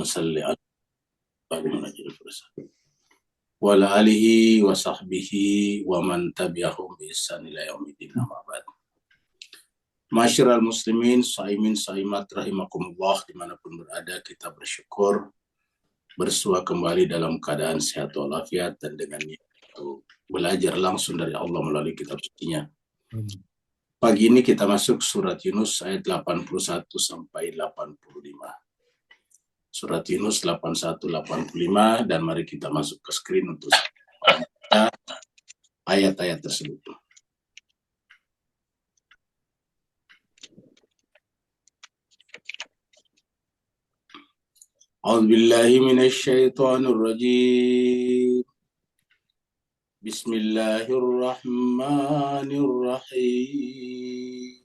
Allahumma salli ala wa ala alihi wa sahbihi wa man tabi'ahum bi ihsan ila yaumil amma ba'd. Masyiral muslimin, saimin, saimat rahimakumullah, dimanapun berada kita bersyukur bersua kembali dalam keadaan sehat walafiat dan dengan itu belajar langsung dari Allah melalui kitab sucinya. Pagi ini kita masuk surat Yunus ayat 81 sampai 85. Surat Yunus 81-85, dan mari kita masuk ke screen untuk ayat-ayat tersebut. A'udzubillahi minasyaitonirrajim. Bismillahirrahmanirrahim.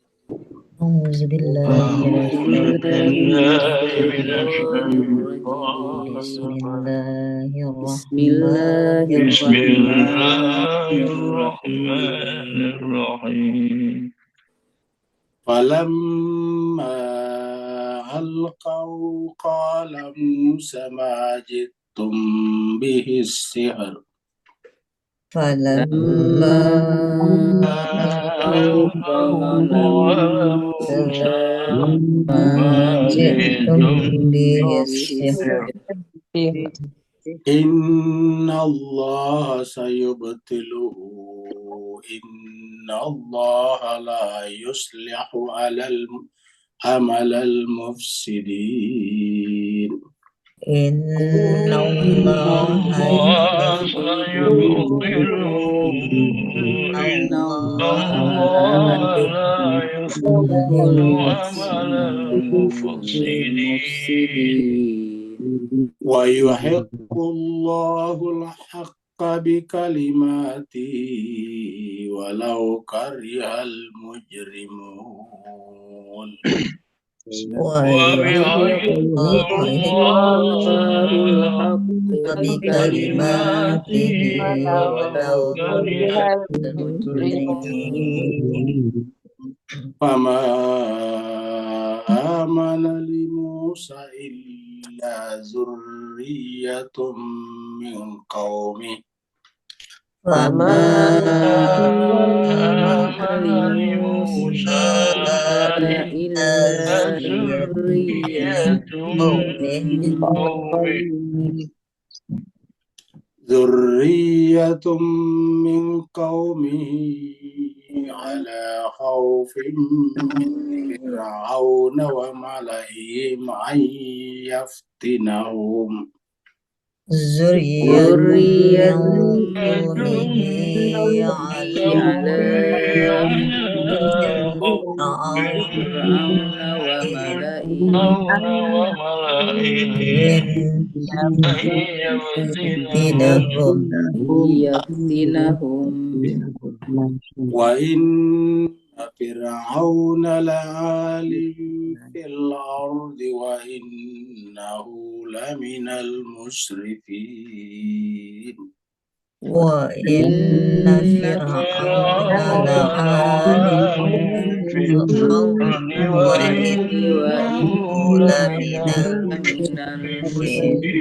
Bismillahirrahmanirrahim. Falamma alqaw qala Musa ma jittum bihi as-sihr. Falamma alqaw Inna Allah sayubtiluhu. Inna Allah la yuslihu amal al-mufsidin. Inna Allah wa yuhiqqu Allahul haqqa bikalimatihi walau karihal mujrimun. wa yuhiqqu Allahul haqqa bikalimatihi walau karihal mujrimun. Fama amana li Musa illa zurriyatum min qaumi. Fama amana li Musa illa zurriyatum min qaumihi ala khawfin min fir'auna wa mala'ihim an yaftinahum. Zurriyatum qaumihi ala fir'auna wa mala'ihim yaftinahum. Wa inna fir'auna la'alim fil ardi wa innahu laminal musrifin. Wa inna fir'auna la'alim fil ardi wa innahu laminal musrifin.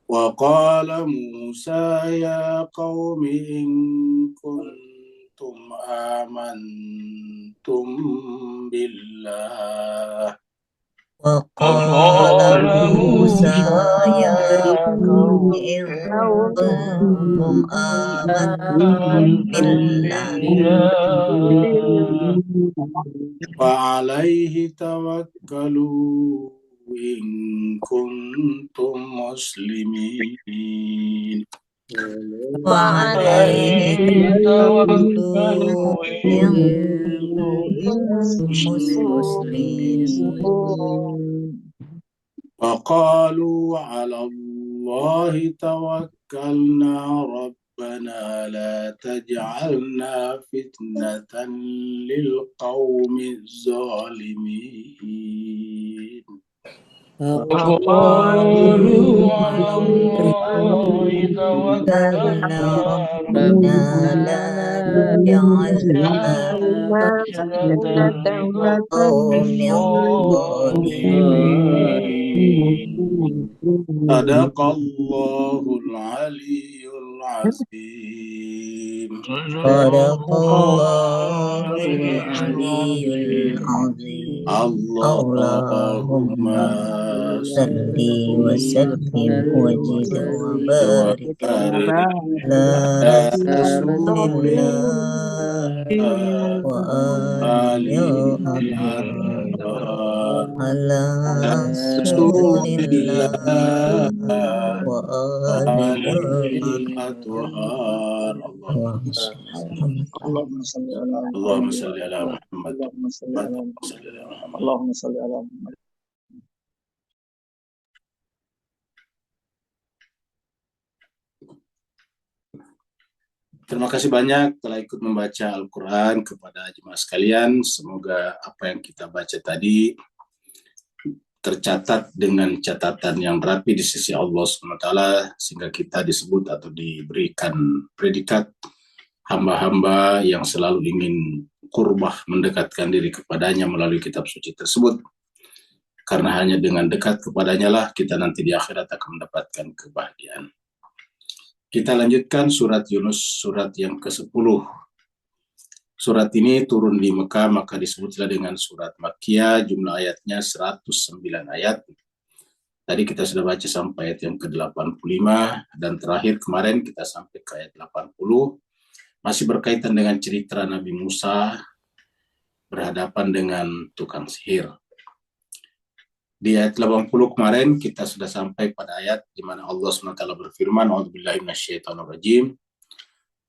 Wa qala Musa ya qaumi in kuntum amantum billah. Wa qala Musa ya qaumi in kuntum amantum billah fa alayhi tawakkalu in kuntum muslimin. wa alaihi tawakkalu in kuntum muslimin. Faqalu ala Allahi tawakkalna rabbana la taj'alna fitnatan lil qawmi zalimin. وقالوا على الله توكلنا ربنا لا تجعلنا فتنة للقوم الظالمين. Sadaqallahul aliyyul azim. Sadaqallahul aliyyul azim. Allahumma Salli wa sallim wa jid wa barik barik ala ala Rasulillah wa ali ya alihi Allah Athhar ala Rasulillah Rasulillah wa ali ya alihi Allah. Athhar. اللهم صل على Allahumma محمد salli ala Muhammad. اللهم صل على Allahumma محمد salli ala Muhammad. اللهم صل على محمد. Terima kasih banyak telah ikut membaca Al-Quran kepada jemaah sekalian. Semoga apa yang kita baca tadi tercatat dengan catatan yang rapi di sisi Allah SWT, sehingga kita disebut atau diberikan predikat hamba-hamba yang selalu ingin qurbah, mendekatkan diri kepadanya melalui kitab suci tersebut. Karena hanya dengan dekat kepadanya lah kita nanti di akhirat akan mendapatkan kebahagiaan. Kita lanjutkan surat Yunus, surat yang ke-10. Surat ini turun di Mekah, maka disebutlah dengan surat Makkiyah, jumlah ayatnya 109 ayat. Tadi kita sudah baca sampai ayat yang ke-85, dan terakhir kemarin kita sampai ke ayat 80. Masih berkaitan dengan cerita Nabi Musa berhadapan dengan tukang sihir. Di ayat 80 kemarin kita sudah sampai pada ayat di mana Allah SWT berfirman, A'udzubillahi minasyaitonirrajim.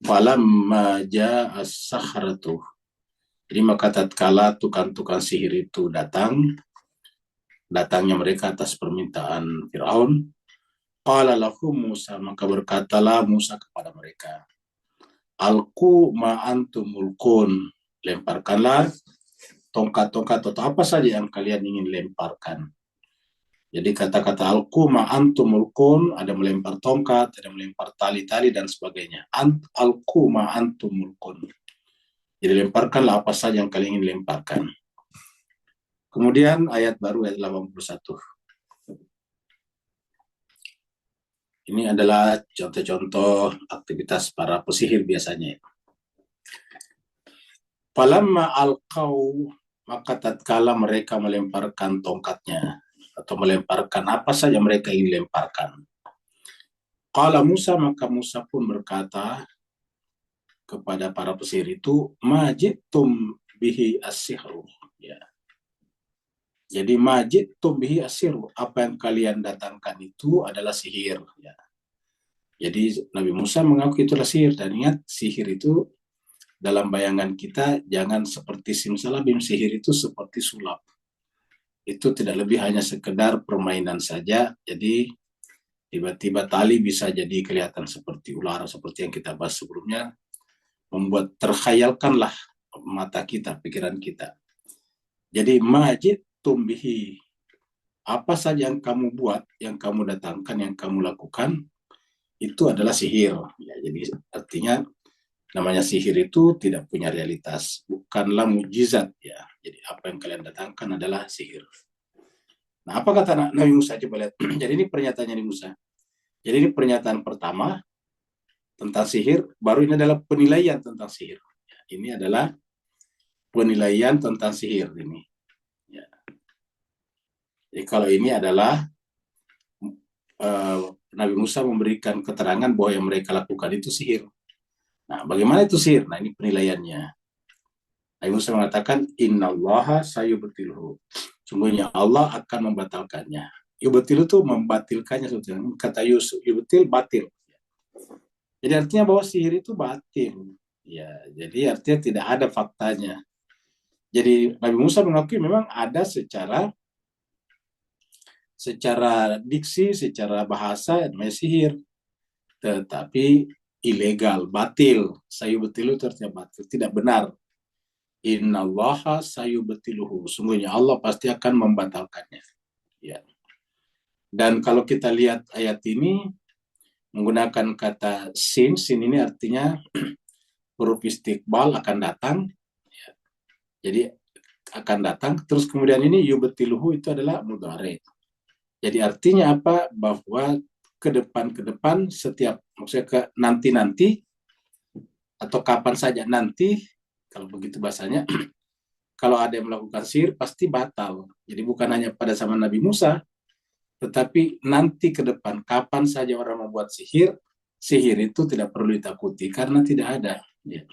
Falamma ja'a as-sakhratu. Jadi maka tatkala tukang-tukang sihir itu datangnya mereka atas permintaan Firaun. Qala lahum Musa, maka berkatalah Musa kepada mereka, Alqu ma antum mulqun, lemparkanlah tongkat-tongkat atau apa saja yang kalian ingin lemparkan. Jadi kata-kata alqu ma antum mulqun, ada melempar tongkat, ada melempar tali-tali dan sebagainya. Alqu ma antum mulqun. Jadi lemparkanlah apa saja yang kalian ingin lemparkan. Kemudian ayat baru ayat 81. Ini adalah contoh-contoh aktivitas para pesihir biasanya. Falamma alqau, maka tatkala mereka melemparkan tongkatnya atau melemparkan apa saja mereka ingin lemparkan. Qala Musa, maka Musa pun berkata kepada para pesihir itu, majitum bihi as-sihru. Ya. Jadi majitum bihi as-sihru, apa yang kalian datangkan itu adalah sihir. Ya. Jadi Nabi Musa mengaku itulah sihir, dan ingat sihir itu dalam bayangan kita jangan seperti simsalabim, sihir itu seperti sulap. Itu tidak lebih hanya sekedar permainan saja. Jadi tiba-tiba tali bisa jadi kelihatan seperti ular, seperti yang kita bahas sebelumnya, membuat terkhayalkanlah mata kita, pikiran kita. Jadi majid tumbihi, apa saja yang kamu buat, yang kamu datangkan, yang kamu lakukan, itu adalah sihir. Ya, jadi artinya namanya sihir itu tidak punya realitas, bukanlah mukjizat. Ya, jadi apa yang kalian datangkan adalah sihir. Nah, apa kata Nabi Musa? Coba lihat. Jadi ini pernyataannya Nabi Musa. Jadi ini pernyataan pertama tentang sihir, baru ini adalah penilaian tentang sihir. Ya, ini adalah penilaian tentang sihir ini. Ya. Jadi kalau ini adalah Nabi Musa memberikan keterangan bahwa yang mereka lakukan itu sihir. Nah, bagaimana itu sihir? Nah, ini penilaiannya. Nabi Musa mengatakan, Innallaha sayubtiluhu. Sungguhnya Allah akan membatalkannya. Yubtilu itu membatilkannya. Kata Yusuf, yubtil batil. Jadi artinya bahwa sihir itu batil. Ya, jadi artinya tidak ada faktanya. Jadi Nabi Musa mengakui memang ada secara diksi, secara bahasa namanya sihir, tetapi ilegal, batil. Sayubtilu itu artinya batil, tidak benar. Innallaha sayubtiluhu. Sungguhnya Allah pasti akan membatalkannya. Ya. Dan kalau kita lihat ayat ini menggunakan kata sin ini artinya huruf istiqbal, akan datang. Ya. Jadi akan datang. Terus kemudian ini yubtiluhu itu adalah mudhari. Jadi artinya apa? Bahwa ke depan setiap, maksudnya ke nanti atau kapan saja nanti, kalau begitu bahasanya, kalau ada yang melakukan sihir pasti batal. Jadi bukan hanya pada zaman Nabi Musa, tetapi nanti ke depan kapan saja orang membuat sihir, sihir itu tidak perlu ditakuti karena tidak ada. Ya.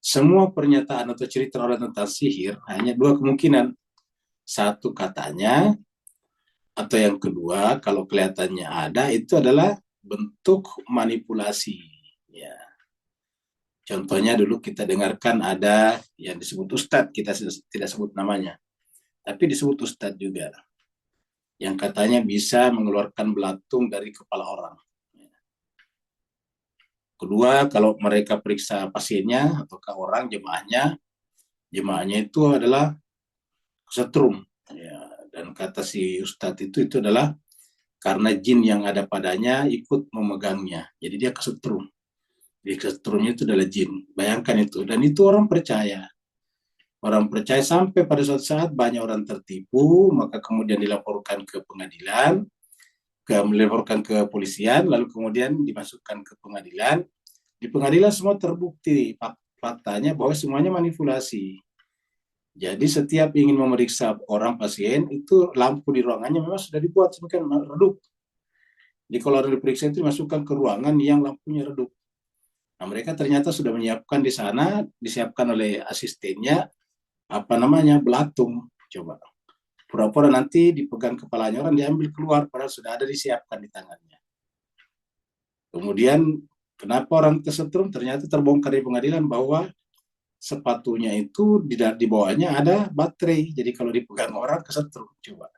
Semua pernyataan atau cerita orang tentang sihir hanya dua kemungkinan. Satu katanya, atau yang kedua kalau kelihatannya ada, itu adalah bentuk manipulasi. Ya. Contohnya dulu kita dengarkan ada yang disebut ustadz, kita tidak sebut namanya, tapi disebut ustadz juga, yang katanya bisa mengeluarkan belatung dari kepala orang. Kedua, kalau mereka periksa pasiennya ataukah orang jemaahnya itu adalah kesetrum. Ya, dan kata si ustadz itu adalah karena jin yang ada padanya ikut memegangnya, jadi dia kesetrum. Jadi kesetrumnya itu adalah jin. Bayangkan itu, dan itu orang percaya. Orang percaya sampai pada suatu saat banyak orang tertipu, maka kemudian dilaporkan ke pengadilan, melaporkan ke polisian, lalu kemudian dimasukkan ke pengadilan. Di pengadilan semua terbukti faktanya bahwa semuanya manipulasi. Jadi setiap ingin memeriksa orang pasien, itu lampu di ruangannya memang sudah dibuat semakin redup. Jadi kalau ada diperiksa itu dimasukkan ke ruangan yang lampunya redup. Nah, mereka ternyata sudah menyiapkan di sana, disiapkan oleh asistennya, belatung. Coba. Pura-pura nanti dipegang kepalanya orang, diambil keluar, padahal sudah ada disiapkan di tangannya. Kemudian, kenapa orang kesetrum? Ternyata terbongkar di pengadilan bahwa sepatunya itu di bawahnya ada baterai. Jadi kalau dipegang orang kesetrum. Coba.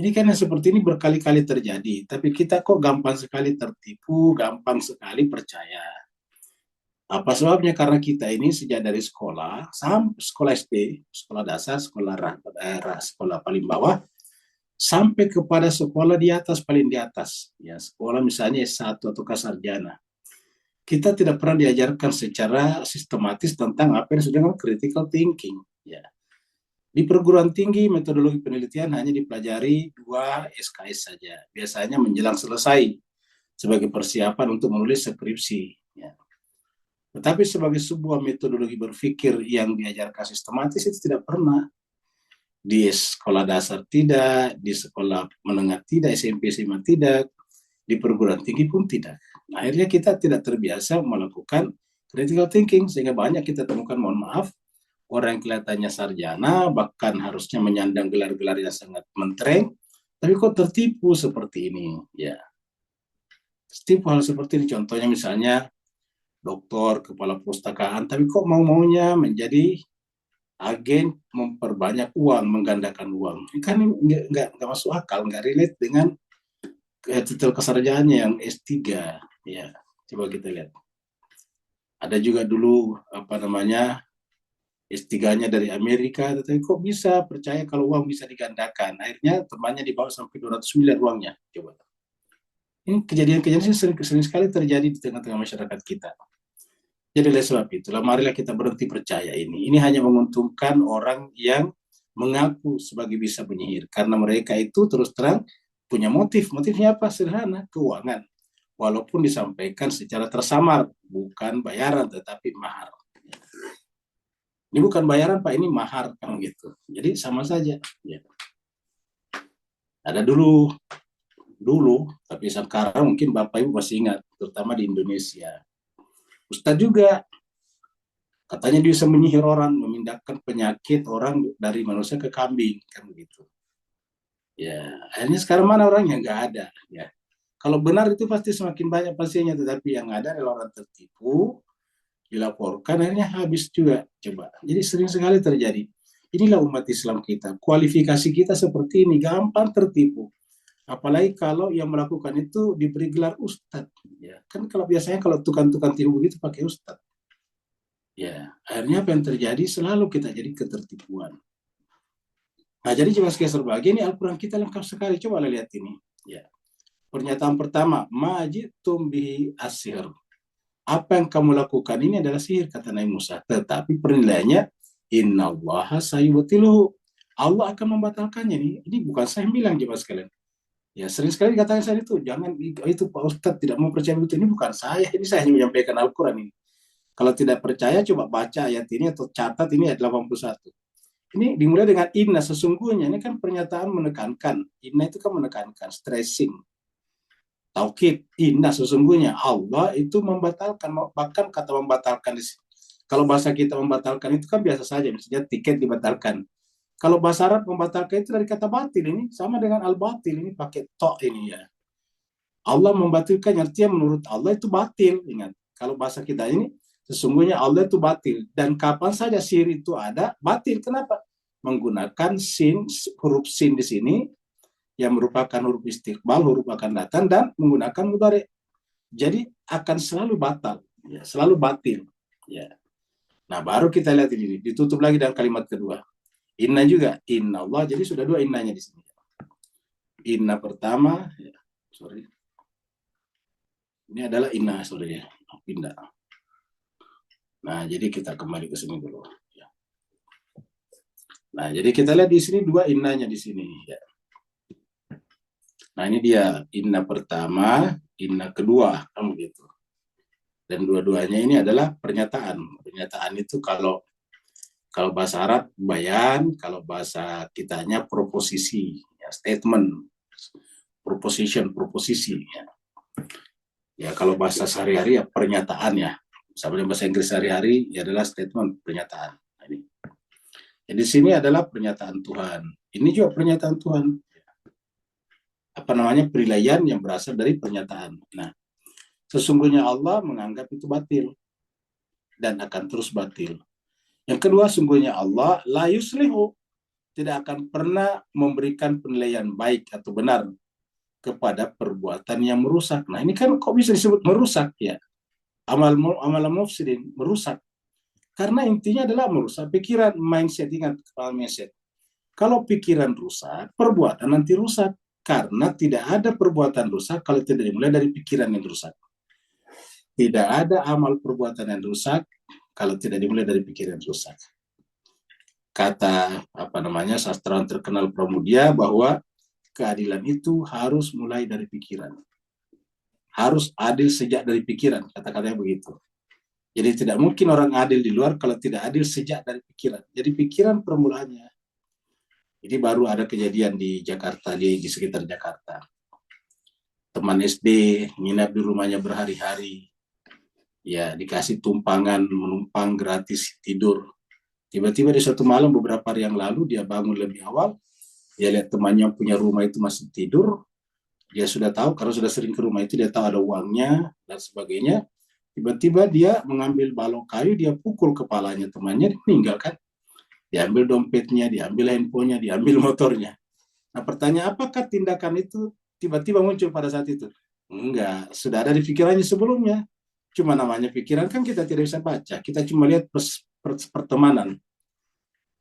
Ini kan yang seperti ini berkali-kali terjadi, tapi kita kok gampang sekali tertipu, gampang sekali percaya. Apa sebabnya? Karena kita ini sejak dari sekolah, sampai sekolah SD, sekolah dasar, sekolah paling bawah, sampai kepada sekolah di atas, paling di atas. Ya, sekolah misalnya S1 atau sarjana. Kita tidak pernah diajarkan secara sistematis tentang apa yang disebut dengan critical thinking. Ya. Di perguruan tinggi, metodologi penelitian hanya dipelajari 2 SKS saja. Biasanya menjelang selesai sebagai persiapan untuk menulis skripsi. Ya. Tetapi sebagai sebuah metodologi berpikir yang diajarkan sistematis itu tidak pernah. Di sekolah dasar tidak, di sekolah menengah tidak, SMP, SMA tidak, di perguruan tinggi pun tidak. Akhirnya kita tidak terbiasa melakukan critical thinking, sehingga banyak kita temukan, mohon maaf, orang yang kelihatannya sarjana, bahkan harusnya menyandang gelar-gelar yang sangat mentereng, tapi kok tertipu seperti ini. Ya, tertipu hal seperti ini. Contohnya misalnya, doktor, kepala perpustakaan, tapi kok mau-maunya menjadi agen memperbanyak uang, menggandakan uang. Ini kan nggak masuk akal, nggak relate dengan titel kesarjanaannya yang S3. Ya, coba kita lihat. Ada juga dulu S3-nya dari Amerika, tetapi kok bisa percaya kalau uang bisa digandakan? Akhirnya temannya dibawa sampai 200 miliar uangnya. Coba. Ini kejadian-kejadian sering sekali terjadi di tengah-tengah masyarakat kita. Jadi oleh sebab itulah, marilah kita berhenti percaya ini. Ini hanya menguntungkan orang yang mengaku sebagai bisa penyihir. Karena mereka itu terus terang punya motif. Motifnya apa? Sederhana, keuangan. Walaupun disampaikan secara tersamar. Bukan bayaran, tetapi mahar. Ini bukan bayaran, Pak. Ini mahar. Kan gitu. Jadi sama saja. Ya. Ada dulu, tapi sekarang mungkin Bapak Ibu masih ingat. Terutama di Indonesia. Ustadz juga katanya dia bisa menyihir orang, memindahkan penyakit orang dari manusia ke kambing, kan begitu. Ya, akhirnya sekarang mana orangnya? Nggak ada. Ya, kalau benar itu pasti semakin banyak pasiennya, tetapi yang ada adalah orang tertipu, dilaporkan, akhirnya habis juga. Coba. Jadi sering sekali terjadi. Inilah umat Islam kita. Kualifikasi kita seperti ini, gampang tertipu. Apalagi kalau yang melakukan itu diberi gelar ustadz. Ya, kan kalau biasanya kalau tukang-tukang tipu begitu pakai ustadz. Ya, akhirnya apa yang terjadi? Selalu kita jadi ketertipuan. Nah, jadi coba sekali serbagi ini Al-Quran kita lengkap sekali. Coba lihat ini. Ya. Pernyataan pertama, majitum bihi asir. Apa yang kamu lakukan ini adalah sihir, kata Nabi Musa. Tetapi penilaiannya, innallaha sayubtiluhu. Allah akan membatalkannya nih. Ini bukan saya yang bilang jemaah sekalian. Ya sering sekali dikatakan saya itu, jangan itu Pak Ustadz tidak mau percaya begitu. Ini bukan saya, ini saya hanya menyampaikan Al-Quran ini. Kalau tidak percaya coba baca ayat ini atau catat ini ayat 81. Ini dimulai dengan inna, sesungguhnya ini kan pernyataan menekankan. Inna itu kan menekankan, stressing. Taukid, inna sesungguhnya Allah itu membatalkan, bahkan kata membatalkan di sini. Kalau bahasa kita membatalkan itu kan biasa saja, misalnya tiket dibatalkan. Kalau bahasa Arab membatalkan itu dari kata batil, ini sama dengan al-batil, ini pakai to ini ya. Allah membatalkan artinya menurut Allah itu batil, ingat. Kalau bahasa kita ini sesungguhnya Allah itu batil, dan kapan saja sihir itu ada batil. Kenapa? Menggunakan sin, huruf sin di sini yang merupakan huruf istiqbal, huruf akan datang, dan menggunakan mudhari. Jadi akan selalu batal, ya, selalu batil. Ya. Nah baru kita lihat ini, ditutup lagi dengan kalimat kedua. Inna juga, inna Allah, jadi sudah dua innanya di sini. Inna pertama, ya, sorry. Ini adalah inna, sorry ya, pindah. Nah, jadi kita kembali ke sini dulu. Ya. Nah, jadi kita lihat di sini dua innanya di sini. Ya. Nah, ini dia inna pertama, inna kedua, kan begitu. Dan dua-duanya ini adalah pernyataan. Pernyataan itu kalau bahasa Arab bayan, kalau bahasa kitanya proposisi, ya, statement, proposition, proposisi. Ya. Ya, kalau bahasa sehari-hari ya pernyataan ya. Sampai bahasa Inggris sehari-hari ya adalah statement, pernyataan. Nah, ini. Ya, di sini adalah pernyataan Tuhan. Ini juga pernyataan Tuhan. Apa namanya, penilaian yang berasal dari pernyataan. Nah, sesungguhnya Allah menganggap itu batil dan akan terus batil. Yang kedua, sungguhnya Allah la yuslihu, tidak akan pernah memberikan penilaian baik atau benar kepada perbuatan yang merusak. Nah, ini kan kok bisa disebut merusak ya? Amal mufsidin, merusak. Karena intinya adalah merusak pikiran, mindset, ingat kepala mindset. Kalau pikiran rusak, perbuatan nanti rusak. Karena tidak ada perbuatan rusak kalau tidak dimulai dari pikiran yang rusak. Tidak ada amal perbuatan yang rusak kalau tidak dimulai dari pikiran rusak. Kata sastrawan terkenal Pramudia bahwa keadilan itu harus mulai dari pikiran. Harus adil sejak dari pikiran, kata-katanya begitu. Jadi tidak mungkin orang adil di luar kalau tidak adil sejak dari pikiran. Jadi pikiran permulaannya. Jadi baru ada kejadian di Jakarta, di sekitar Jakarta. Teman SD nginap di rumahnya berhari-hari. Ya, dikasih tumpangan, menumpang gratis, tidur. Tiba-tiba di suatu malam beberapa hari yang lalu dia bangun lebih awal, dia lihat temannya yang punya rumah itu masih tidur. Dia sudah tahu, karena sudah sering ke rumah itu, dia tahu ada uangnya dan sebagainya. Tiba-tiba dia mengambil balok kayu, dia pukul kepalanya temannya, meninggal kan. Diambil dompetnya, diambil handphonenya, diambil motornya. Nah pertanyaan, apakah tindakan itu tiba-tiba muncul pada saat itu? Enggak, sudah ada di pikirannya sebelumnya. Cuma namanya pikiran kan kita tidak bisa baca, kita cuma lihat pertemanan.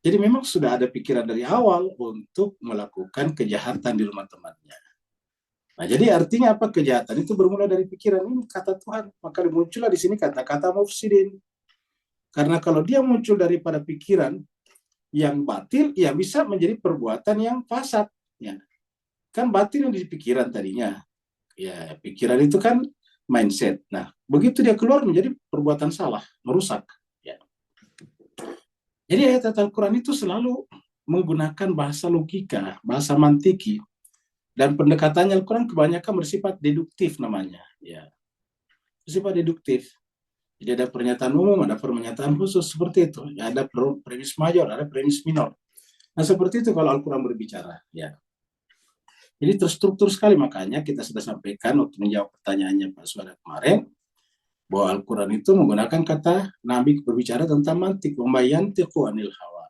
Jadi memang sudah ada pikiran dari awal untuk melakukan kejahatan di rumah temannya. Nah, jadi artinya apa? Kejahatan itu bermula dari pikiran, ini kata Tuhan. Maka muncullah di sini kata-kata mufsidin. Karena kalau dia muncul daripada pikiran yang batil, ya bisa menjadi perbuatan yang fasad. Ya. Kan batil yang di pikiran tadinya. Ya, pikiran itu kan mindset. Nah, begitu dia keluar menjadi perbuatan salah, merusak. Ya. Jadi ayat Al-Quran itu selalu menggunakan bahasa logika, bahasa mantiki. Dan pendekatannya Al-Quran kebanyakan bersifat deduktif namanya. Ya. Bersifat deduktif. Jadi ada pernyataan umum, ada pernyataan khusus, seperti itu. Ya, ada premis major, ada premis minor. Nah, seperti itu kalau Al-Quran berbicara. Ya. Jadi terstruktur sekali, makanya kita sudah sampaikan waktu menjawab pertanyaannya Pak Suara kemarin, bahwa Al-Quran itu menggunakan kata Nabi berbicara tentang mantik, wamayantiqu anil hawa.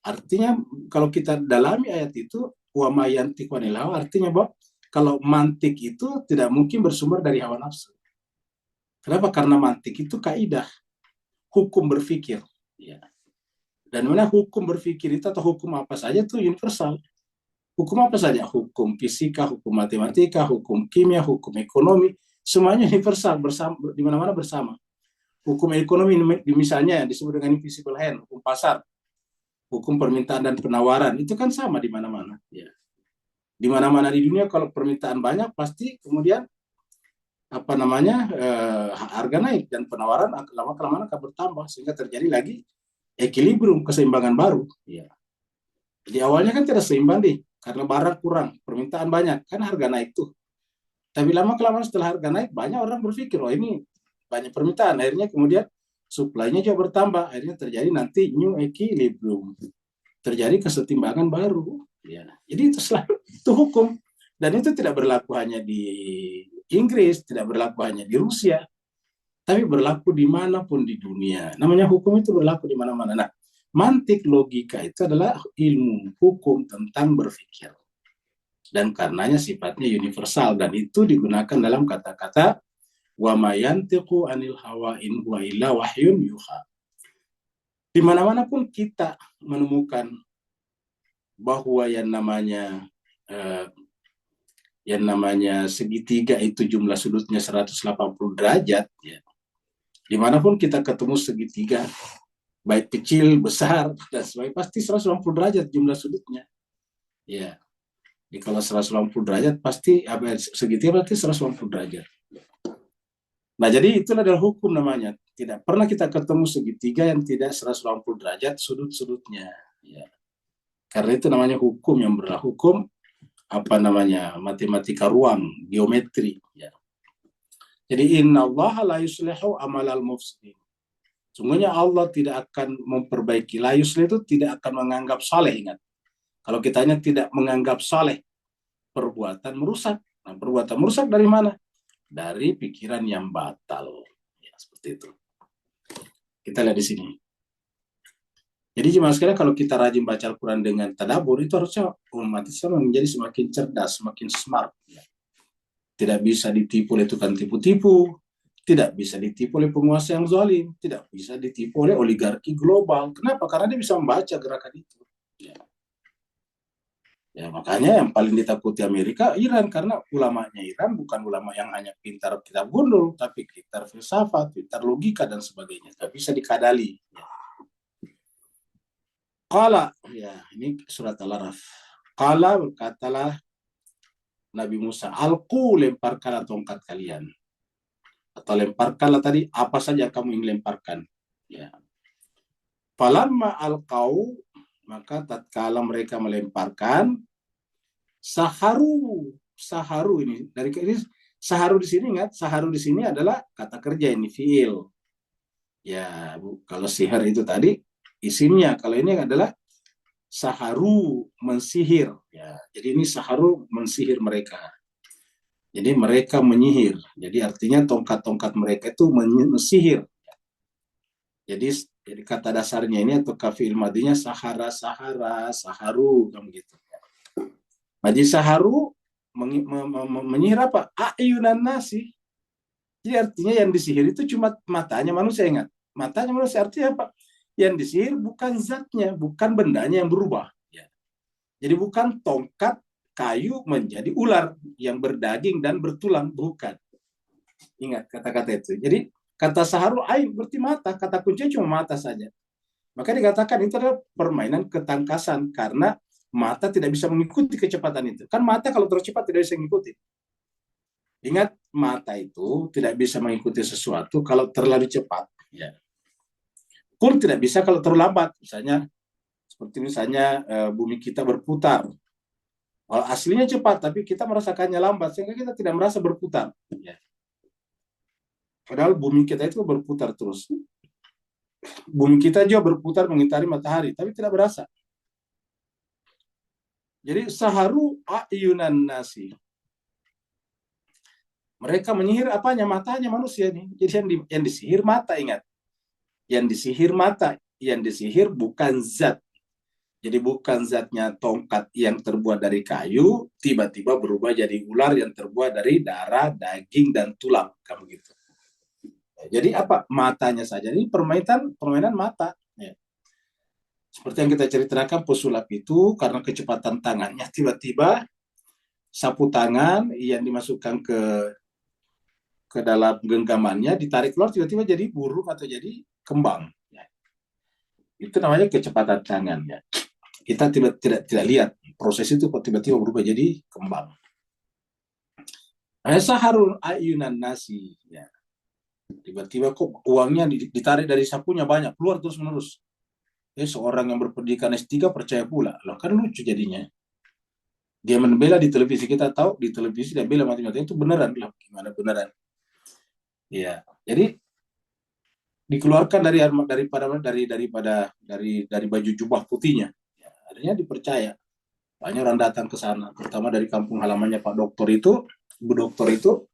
Artinya kalau kita dalami ayat itu, wamayantiqu anil hawa, artinya bahwa kalau mantik itu tidak mungkin bersumber dari hawa nafsu. Kenapa? Karena mantik itu kaidah, hukum berpikir. Ya. Dan mana hukum berpikir itu atau hukum apa saja itu universal. Hukum apa saja? Hukum fisika, hukum matematika, hukum kimia, hukum ekonomi, semuanya universal, bersama, di mana-mana bersama. Hukum ekonomi misalnya yang disebut dengan invisible hand, hukum pasar. hukum permintaan dan penawaran itu kan sama di mana-mana. Ya. Di mana-mana di dunia kalau permintaan banyak pasti kemudian harga naik dan penawaran lama-kelamaan akan bertambah sehingga terjadi lagi equilibrium, keseimbangan baru. Ya. Di awalnya kan tidak seimbang deh karena barang kurang, permintaan banyak, kan harga naik tuh. Tapi lama-kelamaan setelah harga naik banyak orang berpikir, oh ini banyak permintaan, akhirnya kemudian supply-nya juga bertambah, akhirnya terjadi nanti new equilibrium, terjadi kesetimbangan baru. Ya. Jadi itu hukum dan itu tidak berlaku hanya di Inggris, tidak berlaku hanya di Rusia, tapi berlaku dimanapun di dunia. Namanya hukum itu berlaku di mana-mana. Nah, mantik logika itu adalah ilmu hukum tentang berpikir. Dan karenanya sifatnya universal dan itu digunakan dalam kata-kata wa ma yantiqu anil hawa in huwa illa wahyun yuha. Di mana-mana pun kita menemukan bahwa yang namanya segitiga itu jumlah sudutnya 180 derajat, ya. Dimanapun kita ketemu segitiga, baik kecil, besar, dan sebagainya, pasti 180 derajat jumlah sudutnya. Ya. Jadi kalau 180 derajat, pasti segitiga berarti 180 derajat. Nah, jadi itulah adalah hukum namanya. Tidak pernah kita ketemu segitiga yang tidak 180 derajat sudut-sudutnya. Ya. Karena itu namanya hukum yang berlaku. Hukum matematika ruang, geometri. Ya. Jadi innallaha la yuslihu amalal mufsidin. Sungguhnya Allah tidak akan memperbaiki. La yuslih itu tidak akan menganggap saleh, ingat. Kalau kitanya tidak menganggap saleh, perbuatan merusak. Nah, perbuatan merusak dari mana? Dari pikiran yang batal. Ya, seperti itu. Kita lihat di sini. Jadi jemaah sekalian, kalau kita rajin baca Al-Quran dengan tadabbur, itu harusnya umat Islam menjadi semakin cerdas, semakin smart. Ya. Tidak bisa ditipu oleh tukang tipu-tipu, tidak bisa ditipu oleh penguasa yang zalim, tidak bisa ditipu oleh oligarki global. Kenapa? Karena dia bisa membaca gerakan itu. Ya. Ya, makanya yang paling ditakuti Amerika, Iran, karena ulamanya Iran bukan ulama yang hanya pintar kitab gundul, tapi pintar filsafat, pintar logika dan sebagainya. Tak bisa dikadali. Ya. Qala, ya ini surat Al-Araf. Qala, berkatalah Nabi Musa, alqu, lemparkanlah tongkat kalian. Atau lemparkanlah tadi apa saja kamu ingin lemparkan. Ya. Falamma alqau, maka tatkala mereka melemparkan, saharu ini dari ini saharu di sini, ingat, saharu di sini adalah kata kerja, ini fiil. Ya, kalau sihir itu tadi isimnya, kalau ini adalah saharu, mensihir. Ya, jadi ini saharu mensihir mereka. Jadi mereka menyihir. Jadi artinya tongkat-tongkat mereka itu mensihir. Jadi kata dasarnya ini atau kafil madinya sahara, saharu, kan begitu. Jadi saharu menyihir apa? Ayunan nasi. Jadi artinya yang disihir itu cuma matanya manusia, ingat. Matanya manusia artinya apa? Yang disihir bukan zatnya, bukan bendanya yang berubah. Ya. Jadi bukan tongkat kayu menjadi ular yang berdaging dan bertulang, bukan. Ingat kata-kata itu. Jadi kata saharu ain berarti mata, kata kuncinya cuma mata saja. Maka dikatakan itu adalah permainan ketangkasan karena mata tidak bisa mengikuti kecepatan itu. Kan mata kalau terlalu cepat tidak bisa mengikuti. Ingat, mata itu tidak bisa mengikuti sesuatu kalau terlalu cepat. Ya. Pun tidak bisa kalau terlalu lambat. Seperti misalnya bumi kita berputar. Aslinya cepat, tapi kita merasakannya lambat, sehingga kita tidak merasa berputar. Ya. Padahal bumi kita itu berputar terus. Bumi kita juga berputar mengitari matahari, tapi tidak berasa. Jadi saharu ayunan nasi. Mereka menyihir apanya? Matanya manusia nih. Jadi yang disihir mata, ingat. Yang disihir mata, yang disihir bukan zat. Jadi bukan zatnya tongkat yang terbuat dari kayu, tiba-tiba berubah jadi ular yang terbuat dari darah, daging, dan tulang. Kamu gitu. Jadi apa? Matanya saja. Ini permainan mata. Ya. Seperti yang kita ceritakan, pesulap itu karena kecepatan tangannya, tiba-tiba sapu tangan yang dimasukkan ke dalam genggamannya, ditarik keluar, tiba-tiba jadi burung atau jadi kembang. Ya. Itu namanya kecepatan tangan ya. Kita tidak lihat proses itu kok tiba-tiba berubah jadi kembang. Saharul ayunan nasi ya. Tiba-tiba kok uangnya ditarik dari sakunya banyak, keluar terus-menerus. Seorang yang berpendidikan S3 percaya pula. Loh, kan lucu jadinya. Dia membela di televisi, kita tahu di televisi dia bela mati-matian, itu beneran. Loh, gimana beneran? Ya, jadi dikeluarkan dari baju jubah putihnya. Ya, akhirnya dipercaya. Banyak orang datang ke sana, terutama dari kampung halamannya Pak Dokter itu, Bu Dokter itu,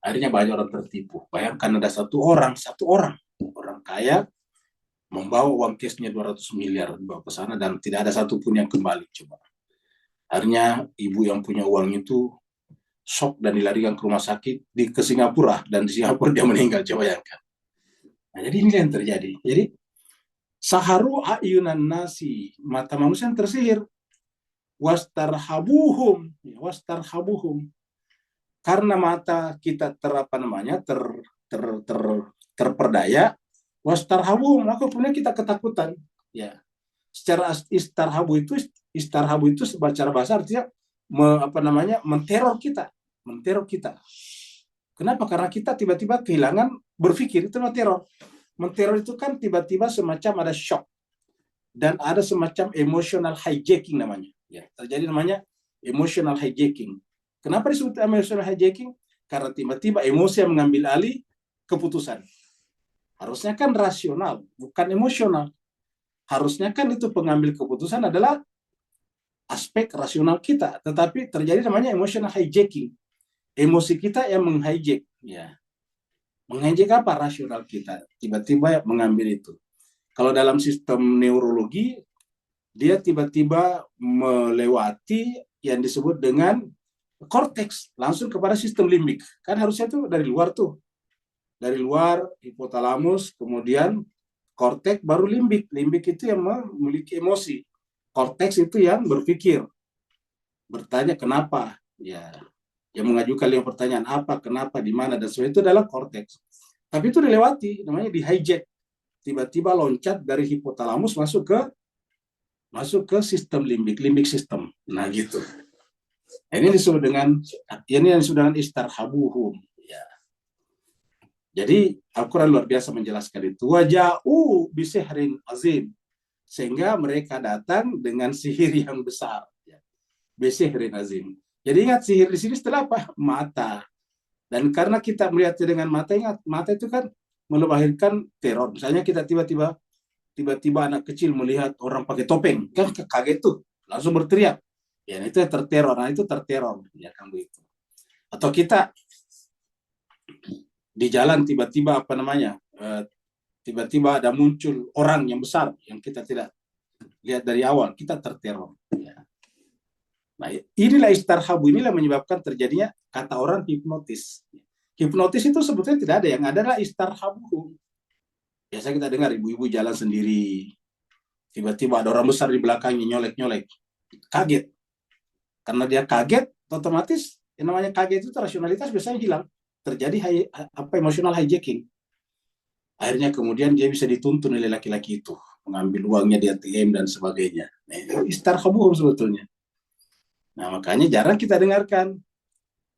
akhirnya banyak orang tertipu. Bayangkan ada satu orang kaya membawa uang cashnya 200 miliar dibawa ke sana dan tidak ada satupun yang kembali. Coba. Akhirnya ibu yang punya uang itu shock dan dilarikan ke rumah sakit ke Singapura, dan di Singapura dia meninggal. Coba bayangkan. Nah, jadi ini yang terjadi. Jadi saharu ayunan nasi, mata manusia yang tersihir. Wastarhabuhum, karena mata kita terperdaya. Wastarhabuhum, maka punya kita ketakutan. Ya, secara istarhabu itu secara bahasa artinya menteror kita. Kenapa? Karena kita tiba-tiba kehilangan berpikir, itu teror. Menteror itu kan tiba-tiba semacam ada shock dan ada semacam emotional hijacking namanya. Ya, terjadi namanya emotional hijacking. Kenapa disebut emotional hijacking? Karena tiba-tiba emosi yang mengambil alih keputusan. Harusnya kan rasional, bukan emosional. Harusnya kan itu pengambil keputusan adalah aspek rasional kita, tetapi terjadi namanya emotional hijacking. Emosi kita yang menghijack, ya. Menghijack apa? Rasional kita. Tiba-tiba mengambil itu. Kalau dalam sistem neurologi, dia tiba-tiba melewati yang disebut dengan korteks, langsung kepada sistem limbik. Kan harusnya itu dari luar tuh. Dari luar, hipotalamus, kemudian korteks, baru limbik. Limbik itu yang memiliki emosi. Korteks itu yang berpikir. Bertanya kenapa. Ya, yang mengajukan 5 pertanyaan, apa, kenapa, di mana, dan sebagainya, itu adalah korteks. Tapi itu dilewati, namanya di hijack. Tiba-tiba loncat dari hipotalamus masuk ke sistem limbik sistem. Nah gitu. Ini disebut dengan istarhabuhum. Ya. Jadi Al-Quran luar biasa menjelaskan itu. Waja'u bisihrin azim. Sehingga mereka datang dengan sihir yang besar. Ya. Bisihrin azim. Jadi ingat, sihir di sini setelah apa? Mata. Dan karena kita melihatnya dengan mata, ingat, mata itu kan melahirkan teror. Misalnya kita tiba-tiba anak kecil melihat orang pakai topeng, kan kaget tuh, langsung berteriak. Ya, itu terteror. Nah, itu terteror. Ya, kan begitu. Atau kita di jalan tiba-tiba tiba-tiba ada muncul orang yang besar yang kita tidak lihat dari awal, kita terteror. Ya. Nah, inilah istarhabu, inilah menyebabkan terjadinya kata orang hipnotis. Hipnotis itu sebetulnya tidak ada, yang ada adalah istarhabu. Biasa kita dengar ibu-ibu jalan sendiri, tiba-tiba ada orang besar di belakangnya nyolek-nyolek, kaget. Karena dia kaget, otomatis yang namanya kaget itu rasionalitas biasanya hilang. Terjadi emotional hijacking. Akhirnya kemudian dia bisa dituntun oleh laki-laki itu, mengambil uangnya di ATM dan sebagainya. Nah, itu istarhabu sebetulnya. Nah, makanya jarang kita dengarkan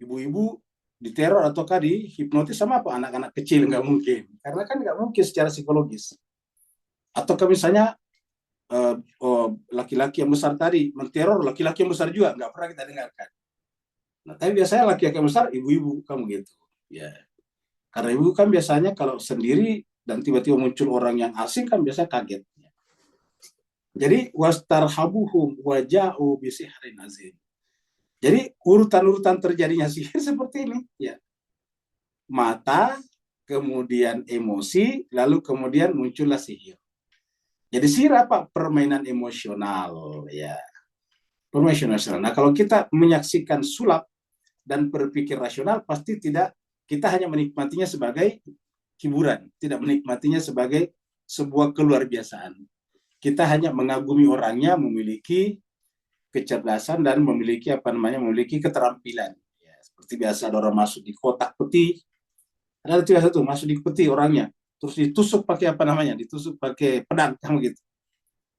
ibu-ibu diteror ataukah dihipnotis sama apa anak-anak kecil, nggak mungkin. Karena kan nggak mungkin secara psikologis. Ataukah misalnya laki-laki yang besar tadi menteror laki-laki yang besar juga, nggak pernah kita dengarkan. Nah, tapi biasanya laki-laki yang besar ibu-ibu kamu gitu. Ya. Karena ibu kan biasanya kalau sendiri dan tiba-tiba muncul orang yang asing kan biasanya kaget. Jadi wastarhabuhum waja'u bisihrin azim. Jadi urutan-urutan terjadinya sihir seperti ini, ya. Mata, kemudian emosi, lalu kemudian muncullah sihir. Jadi sihir apa? Permainan emosional, ya. Permainan emosional. Nah, kalau kita menyaksikan sulap dan berpikir rasional, pasti kita hanya menikmatinya sebagai hiburan, tidak menikmatinya sebagai sebuah keluarbiasaan. Kita hanya mengagumi orangnya, memiliki kecerdasan dan memiliki keterampilan. Ya, seperti biasa ada orang masuk di kotak peti, ada biasa tuh masuk di peti orangnya, terus ditusuk pakai ditusuk pakai pedang, gitu.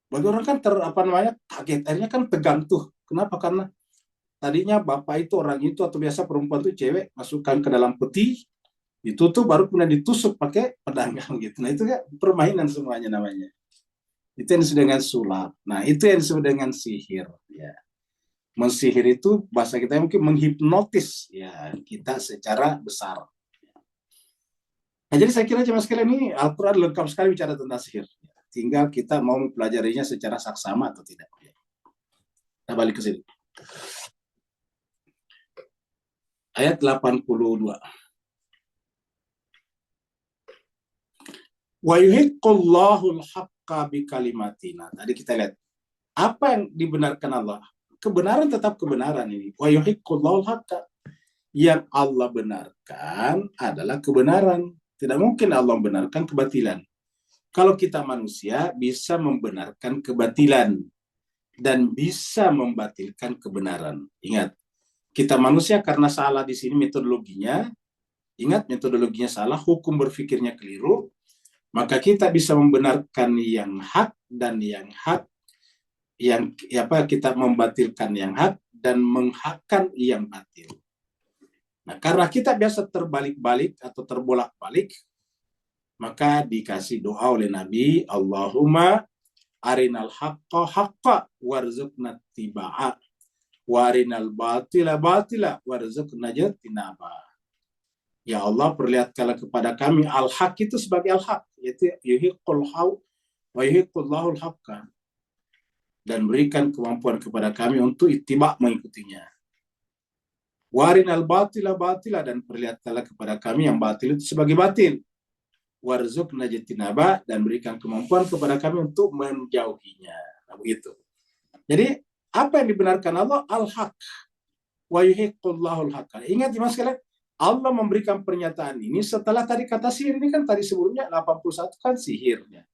Bagi orang kan kaget, akhirnya kan tegang tuh. Kenapa? Karena tadinya bapak itu orang itu atau biasa perempuan itu cewek masukkan ke dalam peti, ditutup baru kemudian ditusuk pakai pedang gitu. Nah itu kan permainan semuanya namanya. Itu yang disebut dengan sulap. Nah itu yang disebut dengan sihir. Ya. Mensihir itu bahasa kita mungkin menghipnotis ya kita secara besar. Nah, jadi saya kira jemaah sekalian ini Al-Quran lengkap sekali bicara tentang sihir. Tinggal kita mau mempelajarinya secara saksama atau tidak. Kita balik ke sini. Ayat 82. Wa yuhiqqullahu al-haqqa bi kalimatina. Tadi kita lihat apa yang dibenarkan Allah. Kebenaran tetap kebenaran ini. Wa yuhiqqullahu al-haqqa. Yang Allah benarkan adalah kebenaran. Tidak mungkin Allah membenarkan kebatilan. Kalau kita manusia bisa membenarkan kebatilan dan bisa membatilkan kebenaran. Ingat, kita manusia karena salah di sini metodologinya. Ingat, metodologinya salah, hukum berpikirnya keliru. Maka kita bisa membenarkan yang hak dan yang hak, kita membatilkan yang hak dan menghakkan yang batil. Nah, karena kita biasa terbalik-balik atau terbolak-balik, maka dikasih doa oleh Nabi, Allahumma arinal haqqa haqqa warzuqna tiba'a wa arinal batila batila warzuqna jatinaba. Ya Allah, perlihatkanlah kepada kami al-haq itu sebagai al-haq, yaitu yuhiqqul haq wa yuhiqqullahu al-haqqa, dan berikan kemampuan kepada kami untuk ittiba, mengikutinya. Warinal batila batila, dan perlihatkanlah kepada kami yang batil itu sebagai batil. Warzuqna jatinaba, dan berikan kemampuan kepada kami untuk menjauhinya. Nah, begitu. Jadi apa yang dibenarkan Allah? Al-haq wa yuhiqqullahu al-haqqa. Ingat Mas sekalian, Allah memberikan pernyataan ini setelah tadi kata sihir. Ini kan tadi sebelumnya 81 kan sihirnya.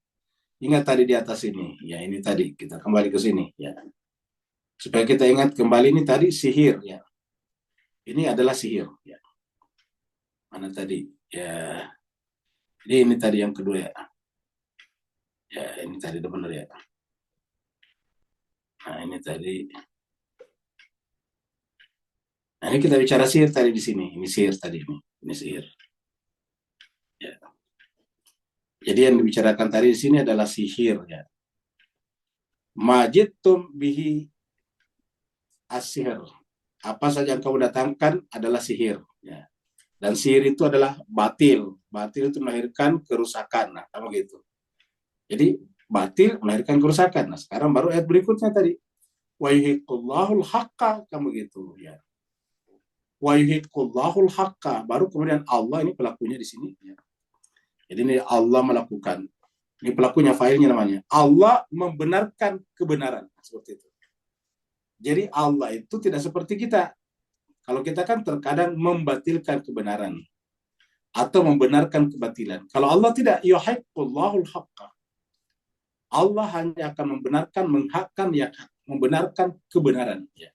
Ingat tadi di atas ini. Ya, ini tadi kita kembali ke sini ya. Supaya kita ingat kembali, ini tadi sihir ya. Ini adalah sihir ya. Mana tadi? Ya. Jadi ini tadi yang kedua ya. Ya, ini tadi benar ya. Nah, ini tadi. Nah, ini kita bicara sihir tadi di sini. Ini sihir tadi ini. Ini sihir. Ya. Jadi yang dibicarakan tadi di sini adalah sihir ya. Majidtum bihi as-sihir. Apa saja yang kamu datangkan adalah sihir ya. Dan sihir itu adalah batil. Batil itu melahirkan kerusakan. Nah, kamu gitu. Jadi batil melahirkan kerusakan. Nah, sekarang baru ayat berikutnya tadi. Wa yuhiqqullahu al-haqqa, kamu gitu ya. Wa yuhiqqullahu al-haqqa, baru kemudian Allah ini pelakunya di sini ya. Jadi ini Allah melakukan. Ini pelakunya, failnya namanya. Allah membenarkan kebenaran. Seperti itu. Jadi Allah itu tidak seperti kita. Kalau kita kan terkadang membatilkan kebenaran atau membenarkan kebatilan. Kalau Allah tidak, yuhiqqullahu al-haqqa. Allah hanya akan membenarkan, menghakkan yang membenarkan kebenaran ya.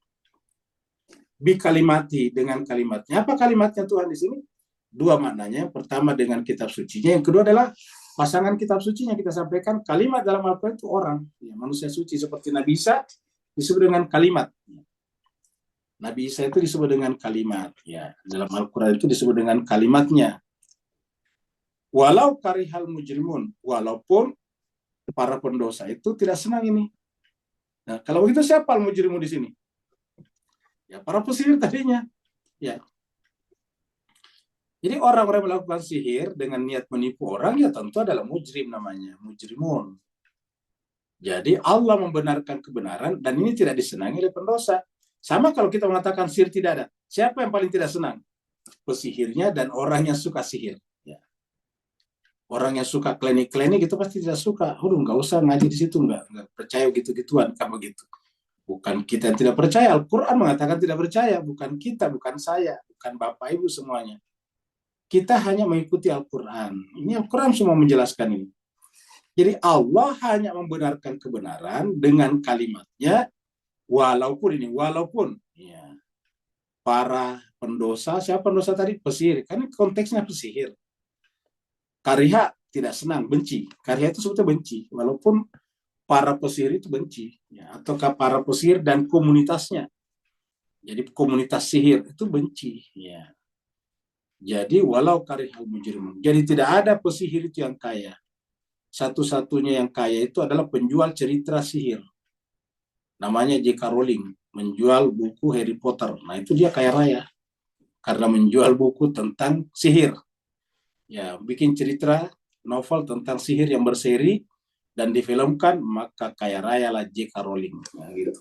Bi kalimati, dengan kalimatnya. Apa kalimatnya Tuhan di sini? Dua maknanya. Yang pertama dengan kitab sucinya, yang kedua adalah pasangan kitab sucinya. Kita sampaikan kalimat dalam Al-Quran itu orang ya, manusia suci seperti Nabi Isa disebut dengan kalimat. Nabi Isa itu disebut dengan kalimat ya. Dalam Al-Quran itu disebut dengan kalimatnya. Walau karihal mujrimun, walaupun para pendosa itu tidak senang ini. Nah, kalau begitu siapa al-mujrimun di sini? Ya, para pesihir tadinya. Ya. Jadi orang-orang melakukan sihir dengan niat menipu orang ya tentu adalah mujrim namanya, mujrimun. Jadi Allah membenarkan kebenaran dan ini tidak disenangi oleh pendosa. Sama kalau kita mengatakan sihir tidak ada. Siapa yang paling tidak senang? Pesihirnya dan orang yang suka sihir. Ya. Orang yang suka klinik-klinik itu pasti tidak suka. Nggak usah ngaji di situ, nggak percaya gitu-gituan, kamu gitu. Bukan kita yang tidak percaya. Al-Quran mengatakan tidak percaya. Bukan kita, bukan saya, bukan Bapak Ibu semuanya. Kita hanya mengikuti Al-Quran. Ini Al-Quran semua menjelaskan ini. Jadi Allah hanya membenarkan kebenaran dengan kalimatnya. Walaupun ya, para pendosa, siapa pendosa tadi? Pesihir. Kan konteksnya pesihir. Kariha tidak senang, benci. Kariha itu sebetulnya benci. Walaupun para pesihir itu benci, ya, ataukah para pesihir dan komunitasnya. Jadi komunitas sihir itu benci, ya. Jadi walau karihal mujrimun. Jadi tidak ada pesihir itu yang kaya. Satu-satunya yang kaya itu adalah penjual cerita sihir. Namanya J.K. Rowling, menjual buku Harry Potter. Nah, itu dia kaya raya karena menjual buku tentang sihir. Ya, bikin cerita novel tentang sihir yang berseri dan difilmkan, maka kaya raya lah J.K. Rowling. Nah, gitu.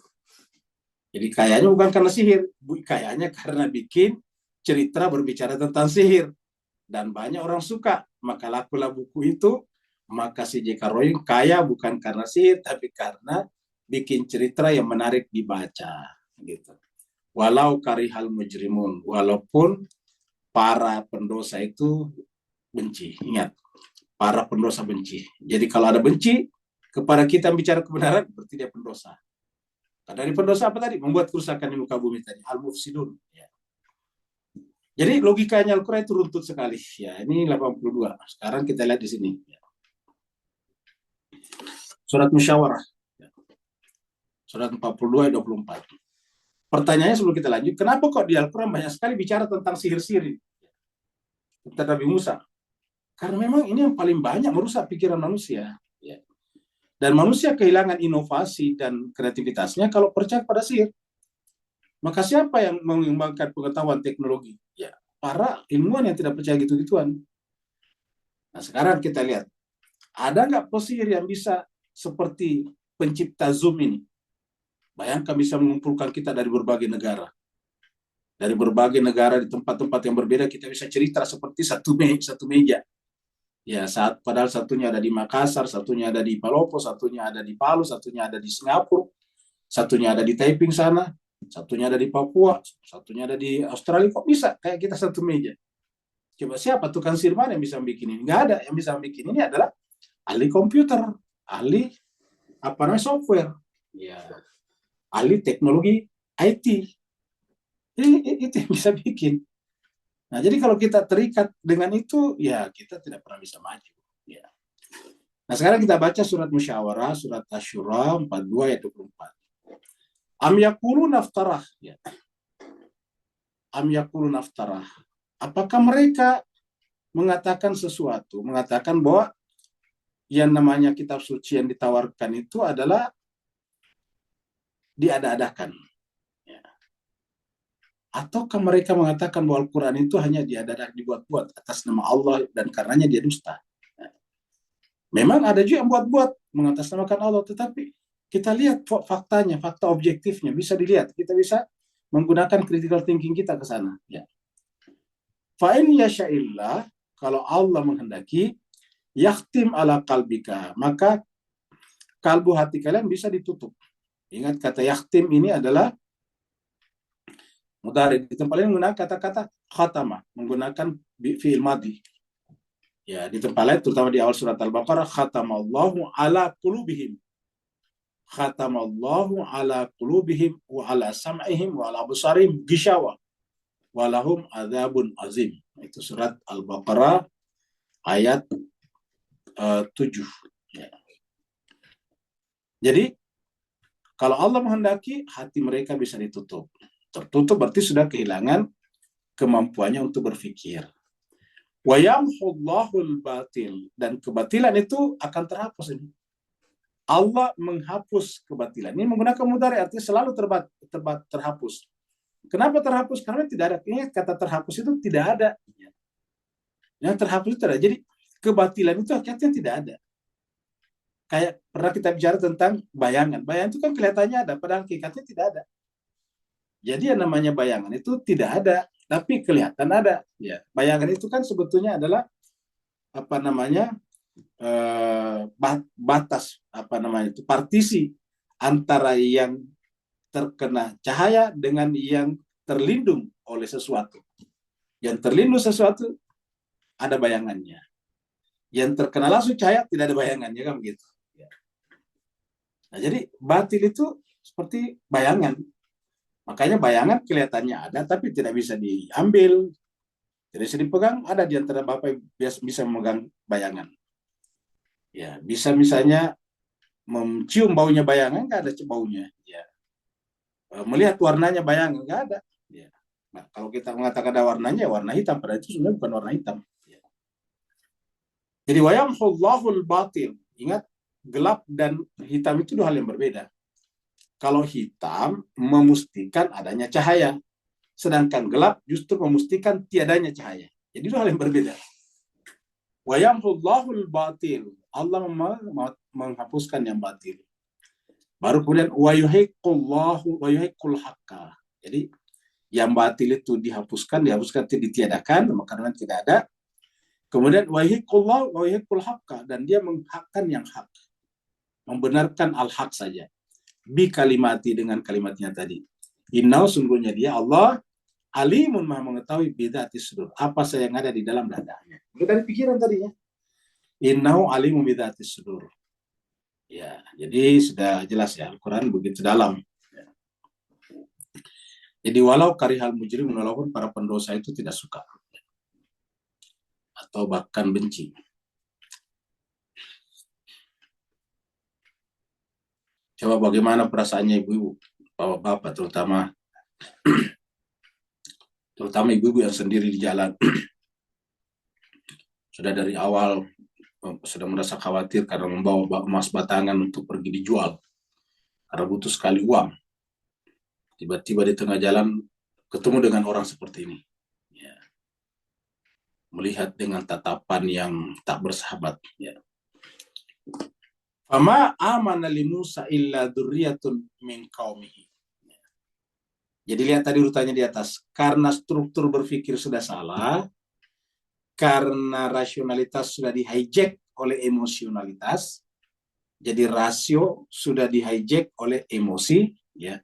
Jadi kayanya bukan karena sihir, kayanya karena bikin cerita berbicara tentang sihir. Dan banyak orang suka, maka lakulah buku itu. Maka si J.K. Rowling kaya bukan karena sihir, tapi karena bikin cerita yang menarik dibaca. Gitu. Walau karihal mujrimun, walaupun para pendosa itu benci. Ingat, para pendosa benci. Jadi kalau ada benci kepada kita bicara kebenaran, berarti dia pendosa. Dari pendosa apa tadi? Membuat kerusakan di muka bumi tadi. Al-mufsidun. Ya. Jadi logikanya Al-Quran itu runtut sekali. Ya, ini 82. Sekarang kita lihat di sini. Ya. Surat Musyawarah. Ya. Surat 42 ayat 24. Pertanyaannya sebelum kita lanjut, kenapa kok di Al-Quran banyak sekali bicara tentang sihir-sihir? Tentang Nabi Musa. Karena memang ini yang paling banyak merusak pikiran manusia. Ya. Dan manusia kehilangan inovasi dan kreativitasnya kalau percaya pada sihir. Maka siapa yang mengembangkan pengetahuan teknologi? Ya, para ilmuwan yang tidak percaya gitu-gituan. Nah, sekarang kita lihat. Ada nggak pesihir yang bisa seperti pencipta Zoom ini? Bayangkan bisa mengumpulkan kita dari berbagai negara. Dari berbagai negara di tempat-tempat yang berbeda, kita bisa cerita seperti satu meja. Ya, padahal satunya ada di Makassar, satunya ada di Palopo, satunya ada di Palu, satunya ada di Singapura, satunya ada di Taiping sana, satunya ada di Papua, satunya ada di Australia. Kok bisa kayak kita satu meja? Coba siapa tukang sihir mana yang bisa bikin ini? Nggak ada. Yang bisa bikin ini adalah ahli komputer, ahli software, ya, ahli teknologi IT. Itu yang bisa bikin. Nah, jadi kalau kita terikat dengan itu, ya kita tidak pernah bisa maju. Ya. Nah, sekarang kita baca surat Musyawarah, surat Asy-Syura 42 ayat 24. Am yaqulu naftarah. Ya. Am yaqulu naftarah. Apakah mereka mengatakan sesuatu, mengatakan bahwa yang namanya kitab suci yang ditawarkan itu adalah diada-adakan. Ataukah mereka mengatakan bahwa Al-Quran itu hanya dibuat-buat atas nama Allah dan karenanya dia dusta? Memang ada juga yang buat-buat mengatasnamakan Allah, tetapi kita lihat faktanya, fakta objektifnya bisa dilihat. Kita bisa menggunakan critical thinking kita ke sana. Ya. Fa'in yasha'illah, kalau Allah menghendaki, yakhtim ala qalbika, maka kalbu hati kalian bisa ditutup. Ingat kata yakhtim ini adalah mudhari, di tempat lain menggunakan kata-kata khatama, menggunakan fi'il madhi. Ya, di tempat lain terutama di awal surat Al-Baqarah, khatamallahu ala qulubihim. Khatamallahu ala qulubihim wa ala sam'ihim wa ala absarihim gishawa wa lahum adzabun azim. Itu surat Al-Baqarah ayat 7. Ya. Jadi kalau Allah menghendaki, hati mereka bisa ditutup. Tertutup berarti sudah kehilangan kemampuannya untuk berpikir. Wa yamhullahul batil, dan kebatilan itu akan terhapus ini. Allah menghapus kebatilan. Ini menggunakan mudhari, artinya selalu terhapus. Kenapa terhapus? Karena tidak ada. Ini kata terhapus itu tidak ada. Yang terhapus itu tidak ada. Jadi kebatilan itu akhirnya tidak ada. Kayak pernah kita bicara tentang bayangan. Bayangan itu kan kelihatannya ada, padahal hakikatnya tidak ada. Jadi yang namanya bayangan itu tidak ada, tapi kelihatan ada. Ya, bayangan itu kan sebetulnya adalah batas itu partisi antara yang terkena cahaya dengan yang terlindung oleh sesuatu. Yang terlindung sesuatu ada bayangannya. Yang terkena langsung cahaya tidak ada bayangannya, kan begitu. Ya. Nah, jadi batil itu seperti bayangan. Makanya bayangan kelihatannya ada, tapi tidak bisa diambil, tidak bisa dipegang. Ada di antara Bapak yang bisa memegang bayangan. Ya, bisa misalnya mencium baunya bayangan, nggak ada baunya. Ya. Melihat warnanya bayangan, nggak ada. Ya. Nah, kalau kita mengatakan ada warnanya, warna hitam, padahal itu sebenarnya bukan warna hitam. Ya. Jadi wayamhullahul batil. Ingat, gelap dan hitam itu dua hal yang berbeda. Kalau hitam memastikan adanya cahaya, sedangkan gelap justru memastikan tiadanya cahaya. Jadi dua hal yang berbeda. Wayamhullahul batil. Allah menghapuskan yang batil. Baru kemudian wayuhiqqul haqqa. Jadi yang batil itu dihapuskan itu ditiadakan, karena tidak ada. Kemudian wayuhiqqul haqqa, dan dia menghakkan yang hak. Membenarkan al-haq saja. Bi kalimati, dengan kalimatnya tadi. Innahu, sungguhnya dia Allah alimun, maha mengetahui bidati sudur, apa saja yang ada di dalam dadanya. Itu dari pikiran tadinya. Innahu alimun bidati sudur. Ya, jadi sudah jelas ya, Al-Quran begitu dalam. Ya. Jadi walau karihal mujrim, walaupun para pendosa itu tidak suka atau bahkan benci. Coba bagaimana perasaannya ibu-ibu, bapak-bapak, terutama ibu-ibu yang sendiri di jalan. Sudah dari awal sudah merasa khawatir karena membawa emas batangan untuk pergi dijual, karena butuh sekali uang. Tiba-tiba di tengah jalan ketemu dengan orang seperti ini. Ya. Melihat dengan tatapan yang tak bersahabat. Ya. Fama amana li Musa illa dzurriyyatun min qaumihi. Jadi lihat tadi urutannya di atas. Karena struktur berpikir sudah salah, karena rasionalitas sudah di-hijack oleh emosionalitas, jadi rasio sudah di-hijack oleh emosi, ya.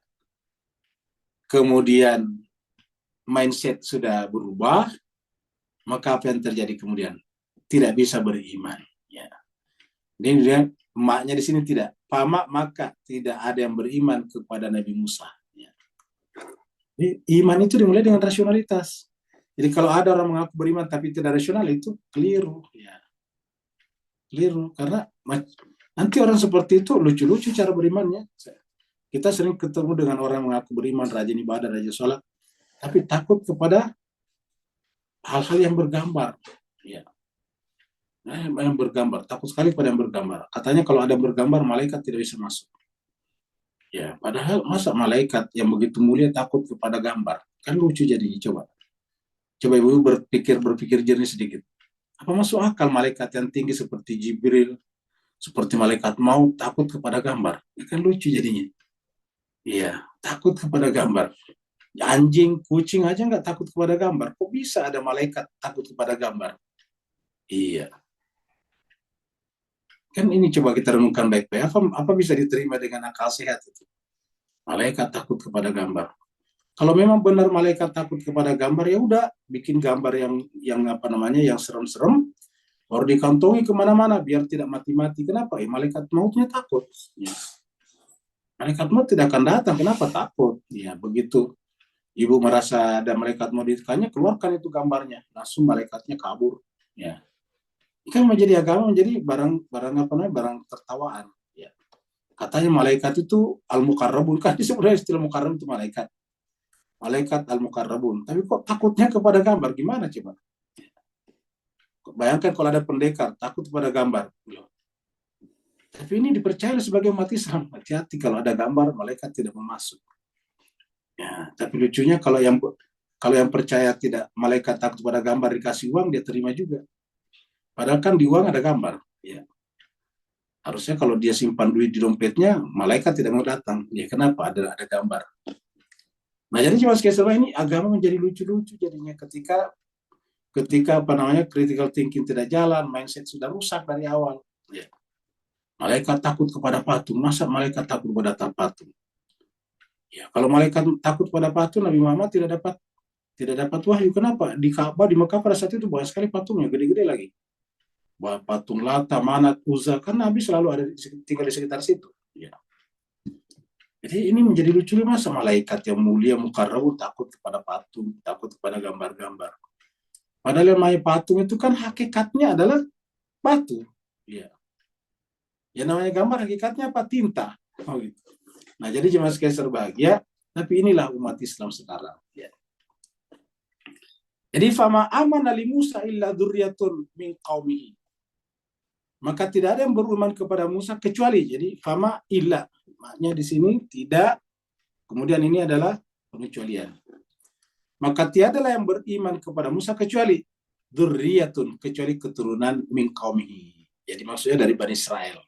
Kemudian mindset sudah berubah, maka apa yang terjadi kemudian? Tidak bisa beriman. Ya. Ini dia, maknya di sini tidak. Fama, maka tidak ada yang beriman kepada Nabi Musa. Ya. Jadi, iman itu dimulai dengan rasionalitas. Jadi kalau ada orang mengaku beriman tapi tidak rasional, itu keliru. Ya. Keliru, karena nanti orang seperti itu lucu-lucu cara berimannya. Kita sering ketemu dengan orang mengaku beriman, rajin ibadah, rajin sholat, tapi takut kepada hal-hal yang bergambar. Ya. Yang bergambar, takut sekali pada yang bergambar. Katanya kalau ada bergambar, malaikat tidak bisa masuk. Ya, padahal masa malaikat yang begitu mulia takut kepada gambar? Kan lucu jadinya. Coba ibu berpikir jernih sedikit. Apa masuk akal malaikat yang tinggi seperti Jibril, seperti malaikat maut takut kepada gambar? Ya kan lucu jadinya. Iya, takut kepada gambar. Anjing, kucing aja nggak takut kepada gambar. Kok bisa ada malaikat takut kepada gambar? Iya. Kan ini coba kita renungkan baik-baik. Apa bisa diterima dengan akal sehat itu? Malaikat takut kepada gambar. Kalau memang benar malaikat takut kepada gambar, ya udah bikin gambar yang serem-serem, baru dikantongi kemana-mana biar tidak mati-mati. Kenapa? Malaikat mautnya takut. Ya. Malaikat maut tidak akan datang. Kenapa takut? Ya, begitu ibu merasa ada malaikat mau ditanya, keluarkan itu gambarnya. Langsung malaikatnya kabur. Ya. Kan menjadi agama menjadi barang tertawaan. Ya. Katanya malaikat itu al-muqarrabun. Kan sebenarnya istilah muqarrab itu malaikat. Malaikat al-muqarrabun. Tapi kok takutnya kepada gambar? Gimana coba? Bayangkan kalau ada pendekar takut kepada gambar. Tapi ini dipercaya sebagai umat Islam. Hati-hati kalau ada gambar, malaikat tidak memasuk. Ya, tapi lucunya kalau yang percaya tidak malaikat takut kepada gambar dikasih uang, dia terima juga. Padahal kan di uang ada gambar. Ya. Harusnya kalau dia simpan duit di dompetnya, malaikat tidak mau datang. Ya kenapa? Ada gambar. Nah jadi cuma sekali ini agama menjadi lucu-lucu jadinya ketika critical thinking tidak jalan, mindset sudah rusak dari awal. Ya. Malaikat takut kepada patung. Masa malaikat takut kepada patung? Ya, kalau malaikat takut kepada patung, Nabi Muhammad tidak dapat wahyu. Kenapa? Di Ka'bah, di Mekah pada saat itu banyak sekali patungnya, gede-gede lagi. Patung Lata, Manat, Uzza, kan Nabi selalu ada tinggal di sekitar situ. Ya. Jadi ini menjadi lucu, masa malaikat yang mulia mukarrabun takut kepada patung, takut kepada gambar-gambar. Padahal yang namanya patung itu kan hakikatnya adalah batu. Ya. Ya namanya gambar hakikatnya apa? Tinta. Oh, gitu. Nah, jadi jemaah sekalian berbahagia, tapi inilah umat Islam sekarang. Ya. Jadi fama aman ali Musa illa dzurriyyatun min qaumihi. Maka tidak ada yang beriman kepada Musa kecuali, jadi fama illa. Maknanya di sini tidak, kemudian ini adalah pengecualian. Maka tiadalah yang beriman kepada Musa kecuali dzurriyyatun, kecuali keturunan min qaumihi. Jadi maksudnya dari Bani Israel.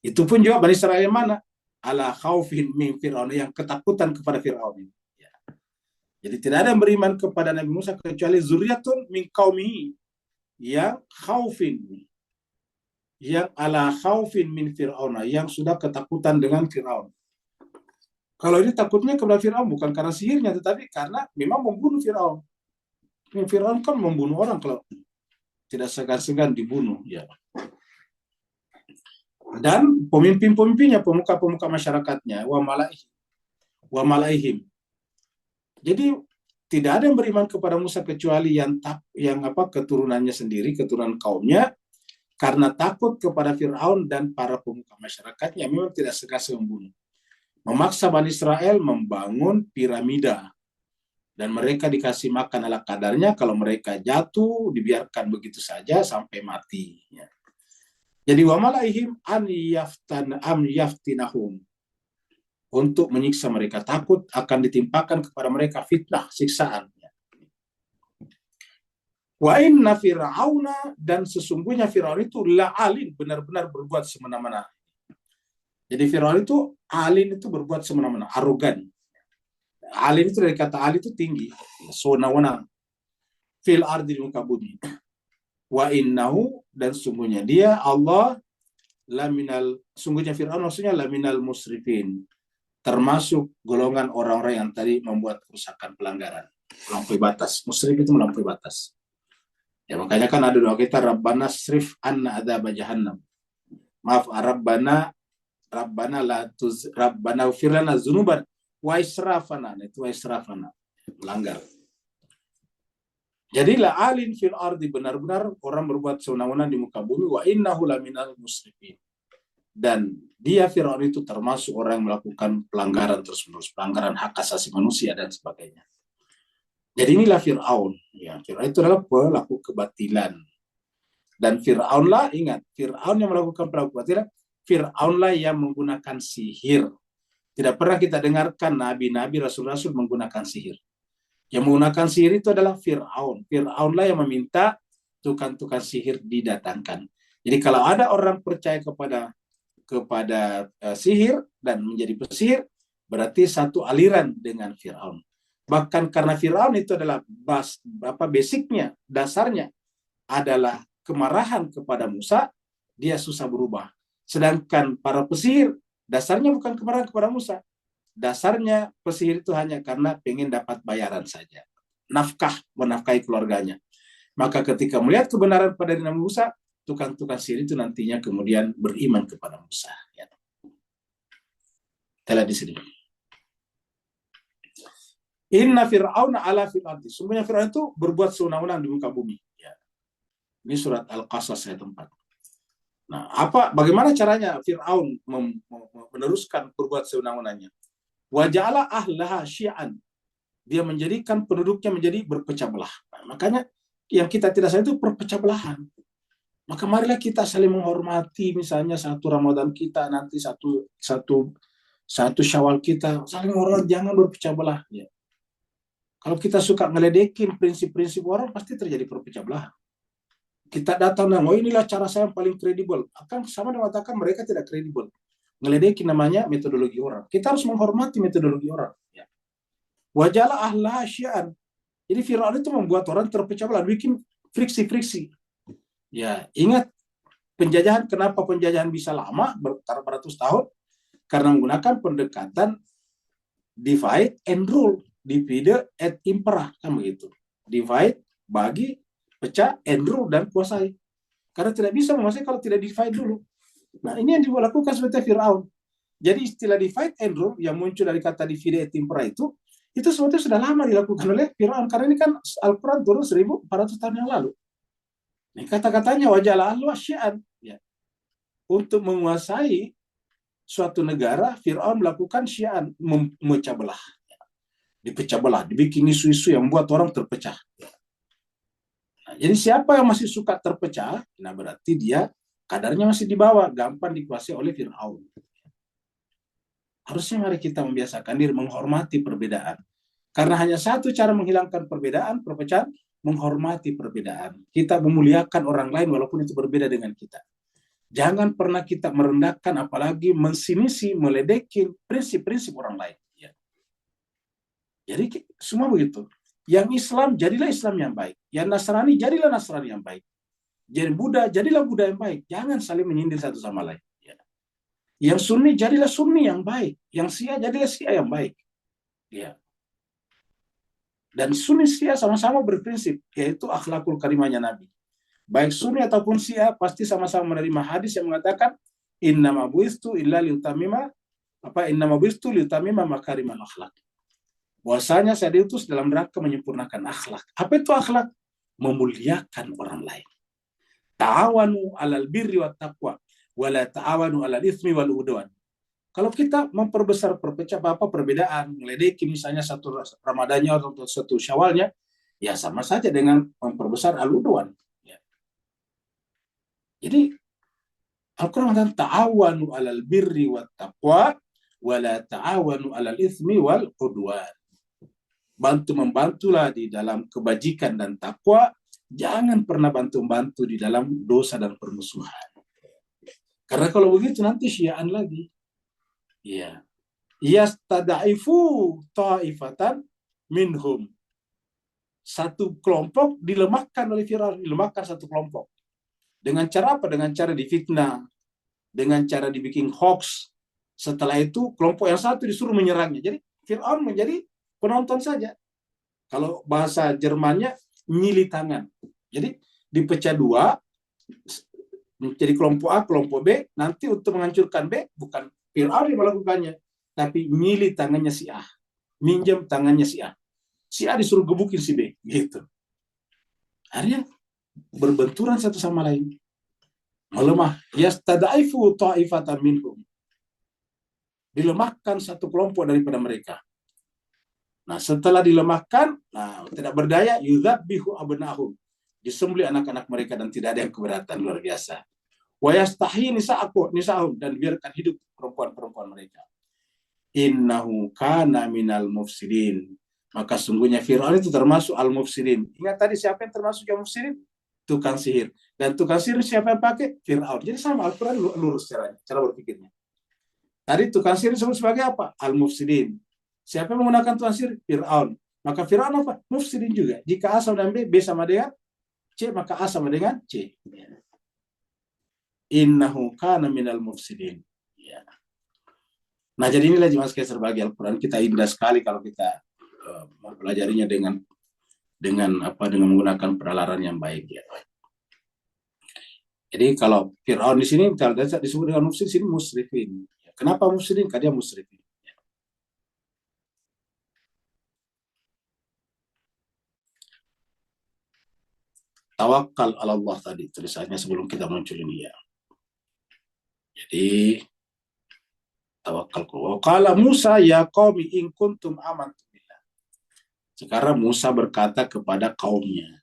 Itu pun juga Bani Israel yang mana? Ala khaufin min Fir'aun, yang ketakutan kepada Fir'aun. Ya. Jadi tidak ada yang beriman kepada Nabi Musa kecuali dzurriyyatun min qaumihi, yang khaufin, yang ala khaufin min Fir'aun, yang sudah ketakutan dengan Fir'aun. Kalau ini takutnya kepada Fir'aun bukan karena sihirnya, tetapi karena memang membunuh Fir'aun. Fir'aun kan membunuh orang kalau tidak segan-segan dibunuh. Ya. Dan pemimpin-pemimpinnya, pemuka-pemuka masyarakatnya, wa malaihim. Jadi tidak ada yang beriman kepada Musa kecuali yang keturunannya sendiri, keturunan kaumnya, karena takut kepada Fir'aun dan para pemuka masyarakatnya, memang tidak segan-segan membunuh. Memaksa Bani Israel membangun piramida, dan mereka dikasih makan ala kadarnya. Kalau mereka jatuh, dibiarkan begitu saja sampai mati. Ya. Jadi wa malaihim an yaftinahum, untuk menyiksa mereka, takut akan ditimpakan kepada mereka fitnah, siksaan. Wa inna fir'auna, dan sesungguhnya Fir'aun itu la'alin, benar-benar berbuat semena-mena. Jadi Fir'aun itu alin, itu berbuat semena-mena, arogan. Alin itu dari kata alin itu tinggi, sewenang-wenang. Fil ardi, di muka bumi. Wa innahu, dan sungguhnya dia Allah sungguhnya Fir'aun maksudnya laminal musrifin, termasuk golongan orang-orang yang tadi membuat kerusakan, pelanggaran, melampaui batas. Musrif itu melampaui batas. Ya, makanya kan ada doa kita, Rabbana srif anna adzab jahannam. Maaf, Rabbana ufir lana dzunuban wa israfana. Itu wa israfana, melanggar. Jadi la alin fil ardi, benar-benar orang berbuat sewenang-wenang di muka bumi. Wa innahu laminal musrifin, dan dia Fir'aun itu termasuk orang yang melakukan pelanggaran terus-menerus, pelanggaran hak asasi manusia dan sebagainya. Jadi inilah Fir'aun. Ya, Fir'aun itu adalah pelaku kebatilan. Dan Fir'aunlah, ingat, Fir'aun yang melakukan pelaku kebatilan, Fir'aunlah yang menggunakan sihir. Tidak pernah kita dengarkan nabi-nabi, rasul-rasul menggunakan sihir. Yang menggunakan sihir itu adalah Fir'aun. Fir'aunlah yang meminta tukang-tukang sihir didatangkan. Jadi kalau ada orang percaya kepada sihir dan menjadi pesihir, berarti satu aliran dengan Fir'aun. Bahkan karena Fir'aun itu adalah basicnya, dasarnya adalah kemarahan kepada Musa, dia susah berubah. Sedangkan para pesihir, dasarnya bukan kemarahan kepada Musa. Dasarnya pesihir itu hanya karena pengen dapat bayaran saja. Nafkah, menafkahi keluarganya. Maka ketika melihat kebenaran pada Nabi Musa, tukang-tukang sihir itu nantinya kemudian beriman kepada Musa. Ya. Kita lihat di sini. Inna fir'auna ala fil ardi. Sungguhnya Fir'aun itu berbuat sewenang-wenang di muka bumi. Ya. Ini surat Al-Qasas ayat 4. Nah, bagaimana caranya Fir'aun meneruskan berbuat sewenang-wenangnya? Wa ja'ala ahlaha syi'an. Dia menjadikan penduduknya menjadi berpecah belah. Nah, makanya yang kita tidak sadar itu perpecah belahan. Maka marilah kita saling menghormati, misalnya satu Ramadan kita, nanti satu Syawal kita, saling menghormati, jangan berpecah belah. Ya. Kalau kita suka ngeledekin prinsip-prinsip orang, pasti terjadi perpecah belahan. Kita datang dan, inilah cara saya yang paling kredibel. Akan sama mengatakan mereka tidak kredibel. Ngeledekin namanya metodologi orang. Kita harus menghormati metodologi orang. Ya. Wajala ahla syi'an. Jadi Fir'aun itu membuat orang terpecah belah, bikin friksi-friksi. Ya, ingat penjajahan, kenapa penjajahan bisa lama, beratus tahun? Karena menggunakan pendekatan divide and rule, divide et impera, kan begitu. Divide, bagi, pecah, and rule, dan kuasai. Karena tidak bisa menguasai kalau tidak divide dulu. Nah, ini yang dilakukan seperti Fir'aun. Jadi istilah divide and rule yang muncul dari kata divide et impera itu sebetulnya sudah lama dilakukan oleh Fir'aun. Karena ini kan Al-Quran turun 1400 tahun yang lalu. Ini kata-katanya wajala ahlu syi'an. Ya. untuk menguasai suatu negara, Fir'aun melakukan syian, memecah belah. Dipecah belah, dibikin isu-isu yang membuat orang terpecah. Nah, jadi siapa yang masih suka terpecah, nah berarti dia kadarnya masih di bawah, gampang dikuasai oleh Fir'aun. Harusnya mari kita membiasakan diri menghormati perbedaan. Karena hanya satu cara menghilangkan perbedaan, perpecahan, menghormati perbedaan. Kita memuliakan orang lain walaupun itu berbeda dengan kita. Jangan pernah kita merendahkan, apalagi mensinisi, meledekin prinsip-prinsip orang lain. Ya. Jadi semua begitu. Yang Islam, jadilah Islam yang baik. Yang Nasrani, jadilah Nasrani yang baik. Jadi Buddha, jadilah Buddha yang baik. Jangan saling menyindir satu sama lain. Ya. Yang Sunni, jadilah Sunni yang baik. Yang Syiah, jadilah Syiah yang baik. Ya. Dan Sunni Syiah sama-sama berprinsip, yaitu akhlakul karimahnya Nabi. Baik Sunni ataupun Syiah pasti sama-sama menerima hadis yang mengatakan innama buistu illa liutamima innama buistu liutamima makarimal akhlak. Bahwasanya saya diutus dalam rangka menyempurnakan akhlak. Apa itu akhlak? Memuliakan orang lain. Ta'awanu 'alal birri wat taqwa wa la ta'awanu 'alal itsmi wal udwan. Kalau kita memperbesar perbedaan, meledeki misalnya satu Ramadannya atau satu Syawalnya, ya sama saja dengan memperbesar al-udwan. Ya. Jadi Al-Quran mengatakan ta'awanu 'alal birri wat taqwa wa la ta'awanu 'alal itsmi wal udwan. Bantu-membantulah di dalam kebajikan dan takwa, jangan pernah bantu-membantu di dalam dosa dan permusuhan. Karena kalau begitu nanti syiaan lagi. Ya. Yastadaifu ta'ifatan minhum. Satu kelompok dilemahkan oleh Fir'aun, dilemahkan satu kelompok. Dengan cara apa? Dengan cara difitnah, dengan cara dibikin hoax. Setelah itu kelompok yang satu disuruh menyerangnya. Jadi Fir'aun menjadi penonton saja. Kalau bahasa Jermannya nyili tangan. Jadi dipecah dua, jadi kelompok A, kelompok B. Nanti untuk menghancurkan B, bukan Fir'aun yang melakukannya, tapi nyili tangannya si A, minjem tangannya si A. Si A disuruh gebukin si B, gitu. Akhirnya berbenturan satu sama lain, melemah. Yastadaifu ta'ifatan minhum. Dilemahkan satu kelompok daripada mereka. Nah, setelah dilemahkan, tidak berdaya, yudzabihu abnahum. Disembelih anak-anak mereka dan tidak ada yang keberatan, luar biasa. Wa yastahi nisa'ahum, dan biarkan hidup perempuan-perempuan mereka. Innahu kana minal mufsidin. Maka sungguhnya Fir'aun itu termasuk al-mufsidin. Ingat tadi siapa yang termasuk yang mufsidin? Tukang sihir. Dan tukang sihir siapa yang pakai? Fir'aun. Jadi sama, Al-Quran lurus cara berpikirnya. Tadi tukang sihir disebut sebagai apa? Al-mufsidin. Siapa yang menggunakan tukang sihir? Fir'aun. Maka Fir'aun apa? Mufsidin juga. Jika A sama dengan B, B sama dengan C, maka A sama dengan C. Innahu kana minal mufsidin. Ya. Nah, jadi inilah jemaah sekalian serbagi Al-Quran. Kita indah sekali kalau kita mempelajarinya dengan menggunakan penalaran yang baik. Ya. Jadi kalau Fir'aun di sini disebut dengan mufsid, sini musrifin. Kenapa mufsidin? Karena dia musrifin. Ya. Tawakal ala Allah tadi tulisannya sebelum kita muncul ini ya. Jadi tawakal. Qala Musa ya qaumi in kuntum amantum billah. Sekarang Musa berkata kepada kaumnya.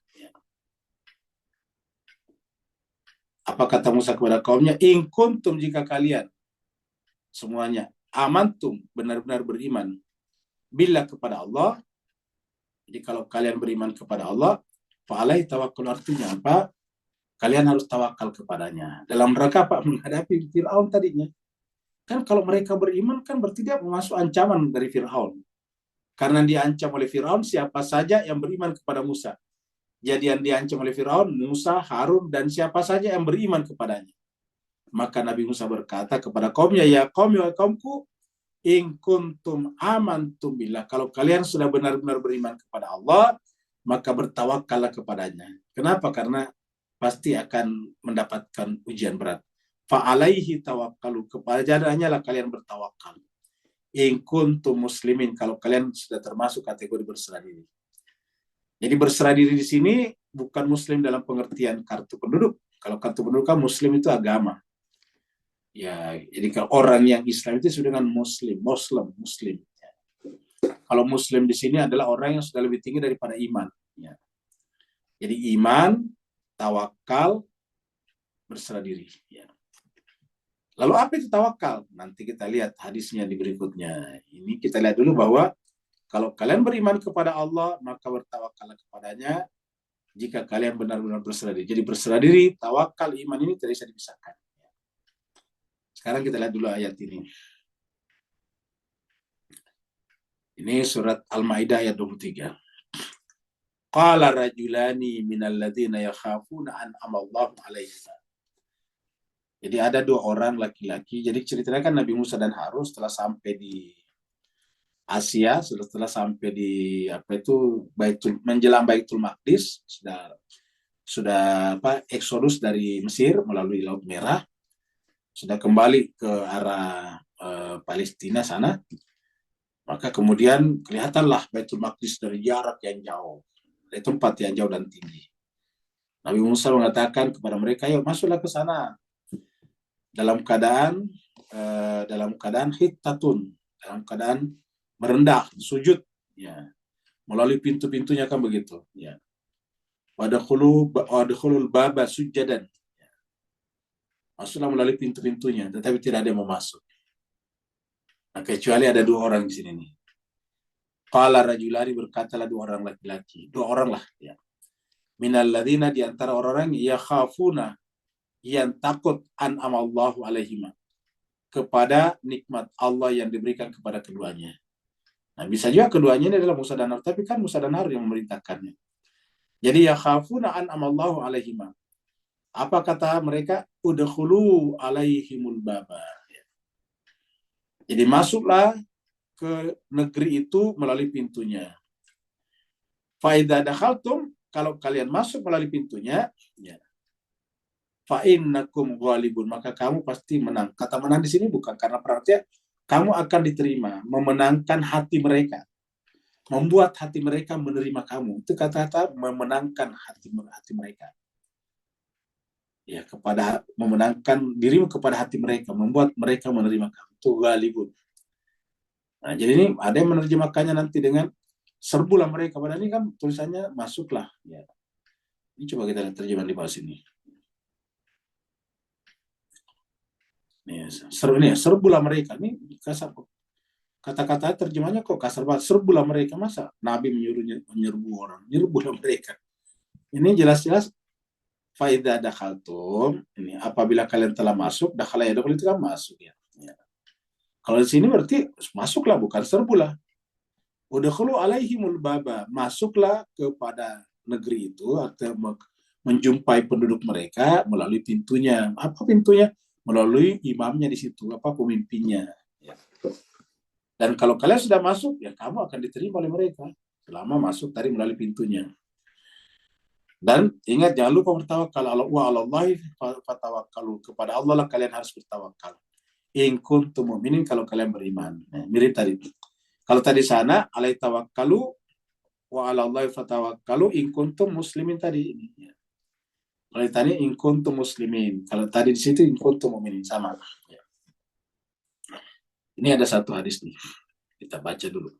Apa kata Musa kepada kaumnya? In kuntum, jika kalian semuanya amantum, benar-benar beriman billah kepada Allah. Jadi kalau kalian beriman kepada Allah, fa alaihi tawakkul, artinya apa? Kalian harus tawakal kepadanya. Dalam rangka apa? Menghadapi Fir'aun tadinya. Kan kalau mereka beriman kan berarti dia masuk ancaman dari Fir'aun. Karena diancam oleh Fir'aun, siapa saja yang beriman kepada Musa. Jadi yang diancam oleh Fir'aun, Musa, Harun, dan siapa saja yang beriman kepadanya. Maka Nabi Musa berkata kepada kaumnya, ya qaumi wa qaumku, in kuntum amantum billah. Kalau kalian sudah benar-benar beriman kepada Allah, maka bertawakallah kepadanya. Kenapa? Karena pasti akan mendapatkan ujian berat. Fa'alaihi tawakkalu, kepadanya lah kalian bertawakal. In kuntum muslimin, kalau kalian sudah termasuk kategori berserah diri. Jadi berserah diri di sini bukan muslim dalam pengertian kartu penduduk. Kalau kartu penduduk kan muslim itu agama. Ya, jadi kalau orang yang Islam itu sudah dengan Muslim. Ya. Kalau Muslim di sini adalah orang yang sudah lebih tinggi daripada iman. Ya. Jadi iman, tawakal, berserah diri. Ya. Lalu apa itu tawakal? Nanti kita lihat hadisnya di berikutnya. Ini kita lihat dulu bahwa kalau kalian beriman kepada Allah, maka bertawakallah kepadanya. Jika kalian benar-benar berserah diri. Jadi berserah diri, tawakal, iman ini tidak bisa dipisahkan. Sekarang kita lihat dulu ayat ini. Ini surat Al-Maidah ayat 23. Qala rajulani minal ladzina yakhafuna an amallahu alaihim. Jadi ada dua orang laki-laki. Jadi ceritanya kan Nabi Musa dan Harun setelah sampai di Asia, setelah sampai di menjelang Baitul Maqdis, sudah eksodus dari Mesir melalui Laut Merah, sudah kembali ke arah Palestina sana. Maka kemudian kelihatanlah Baitul Maqdis dari jarak yang jauh, dari tempat yang jauh dan tinggi. Nabi Musa mengatakan kepada mereka, "Yuk masuklah ke sana." Dalam keadaan hittatun, dalam keadaan merendah, sujud, ya. Melalui pintu-pintunya kan begitu, ya. Wadkhulul baba sujadan. Ya. Masuklah melalui pintu-pintunya, tetapi tidak ada yang mau masuk. Nah, kecuali ada dua orang di sini nih. Qala rajulani, berkatalah dua orang laki-laki, dua orang lah, ya. Minal ladzina, di antara orang-orang yakhafuna, yang takut an'amallahu alaihim, kepada nikmat Allah yang diberikan kepada keduanya. Nah, bisa juga keduanya ini adalah Musa dan Harun, tapi kan Musa dan Harun yang memerintahkannya. Jadi yakhafuna an'amallahu alaihim. Apa kata mereka? Udkhulu alaihimul baba. Jadi masuklah ke negeri itu melalui pintunya. Fa idza dakhaltum, kalau kalian masuk melalui pintunya, ya. Fa innakum ghalibun, maka kamu pasti menang. Kata menang di sini bukan karena perangnya, kamu akan diterima, memenangkan hati mereka, membuat hati mereka menerima kamu. Itu kata-kata memenangkan hati mereka. Ya, kepada memenangkan dirimu kepada hati mereka, membuat mereka menerima kamu. Itu ghalibun. Nah, jadi ini ada yang menerjemahkannya nanti dengan serbulah mereka. Padahal ini kan tulisannya masuklah. Ya. Ini coba kita lihat terjemahan di bawah sini. Serbulah mereka. Ini kasar kok. Kata-kata terjemahnya kok kasar banget. Serbulah mereka. Masa Nabi menyerbu orang? Nyerbulah mereka. Ini jelas-jelas faida dakhaltum. Ini apabila kalian telah masuk, dakhala ya itu kan masuk ya. Kalau di sini berarti masuklah, bukan serbulah. Udkhulu alaihimul baba, masuklah kepada negeri itu atau menjumpai penduduk mereka melalui pintunya. Apa pintunya? Melalui imamnya di situ, apa pemimpinnya. Ya. Dan kalau kalian sudah masuk, ya kamu akan diterima oleh mereka selama masuk tadi melalui pintunya. Dan ingat, jangan lupa bertawakal wa 'alallahi fatawakkalu, kepada Allah lah kalian harus bertawakal. In kuntum mu'minin, kalau kalian beriman. Nah, mirip tadi. Kalau tadi sana alai tawakkalu wa 'alallahi fatawakkalu in kuntum muslimin tadi ini. Ya. Kalau tadi in kuntum muslimin, kalau tadi di situ in kuntum mu'minin, sama. Ya. Ini ada satu hadis nih. Kita baca dulu.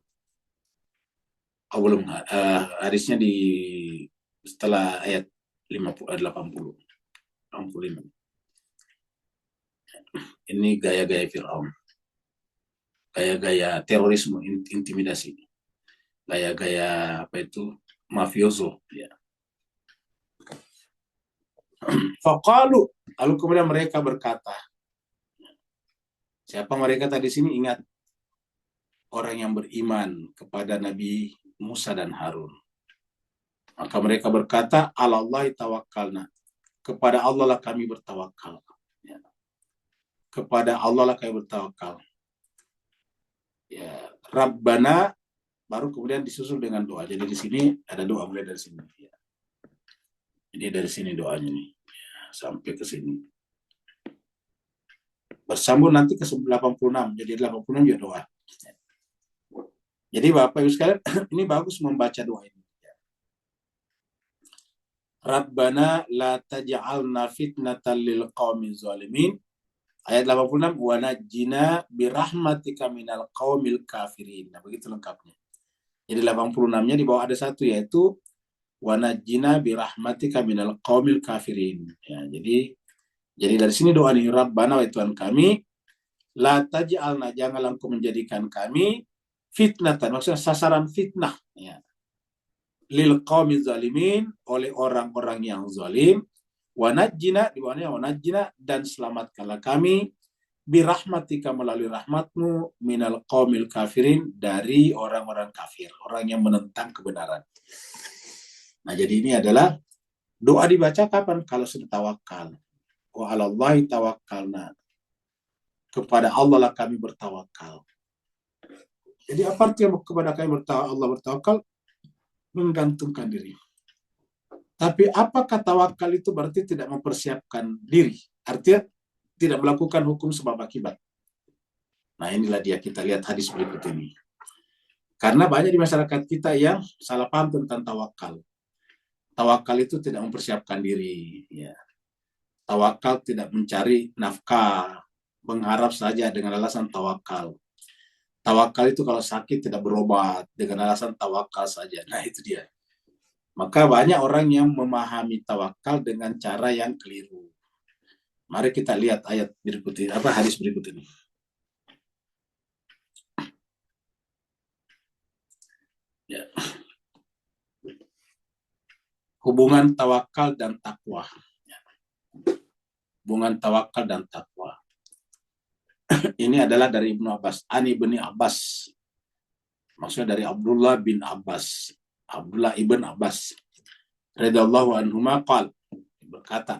Belum, hadisnya di setelah ayat 85. Ini gaya-gaya Fir'aun. Gaya-gaya terorisme, intimidasi. Gaya-gaya apa itu? Mafioso. Ya. Faqalu, lalu kemudian mereka berkata. Siapa mereka tadi sini? Ingat, orang yang beriman kepada Nabi Musa dan Harun. Maka mereka berkata, alallahi tawakkalna, kepada Allah lah kami bertawakal. Ya. Kepada Allah lah kami bertawakal. Ya, Rabbana, baru kemudian disusul dengan doa. Jadi di sini ada doa mulai dari sini. Ya. Ini dari sini doanya nih, ya, sampai ke sini. Bersambung nanti ke 86. Jadi 86 juga doa. Ya. Jadi Bapak Ibu sekalian, ini bagus membaca doa ini. Ya. Rabbana la taj'alna fitnatan lil qaumi zalimin Ayat 86, wa najjina birahmatika minal qaumil kafirin. Nah, begitu lengkapnya. Jadi 86-nya di bawah ada satu, yaitu wa najjina birahmatika minal qaumil kafirin. Ya, jadi dari sini doa nih, Rabbana wa Tuhan kami, la taj'alna, janganlah engkau menjadikan kami fitnatan, maksudnya sasaran fitnah, ya, lil qaumi zalimin, oleh orang-orang yang zalim. Wa najjina, di bawahnya wa najjina, dan selamatkanlah kami birahmatika, melalui rahmatmu, minal qaumil kafirin, dari orang-orang kafir, orang yang menentang kebenaran. Nah, jadi ini adalah doa dibaca kapan? Kalau sudah tawakal. Wa 'alallahi tawakkalna, kepada Allah lah kami bertawakal. Jadi apa artinya kepada kami Allah bertawakal? Menggantungkan diri. Tapi apakah tawakal itu berarti tidak mempersiapkan diri? Artinya tidak melakukan hukum sebab akibat. Nah, inilah dia, kita lihat hadis berikut ini. Karena banyak di masyarakat kita yang salah paham tentang tawakal. Tawakal itu tidak mempersiapkan diri. Ya. Tawakal tidak mencari nafkah, mengharap saja dengan alasan tawakal. Tawakal itu kalau sakit tidak berobat, dengan alasan tawakal saja. Nah, itu dia. Maka banyak orang yang memahami tawakal dengan cara yang keliru. Mari kita lihat ayat berikut ini, hadis berikut ini. Ya. Hubungan tawakal dan takwa. Ya. Hubungan tawakal dan takwa. Ini adalah dari Ibnu Abbas, Ani bin Abbas. Maksudnya dari Abdullah bin Abbas. Abdullah ibn Abbas radhiyallahu anhuma qala, berkata,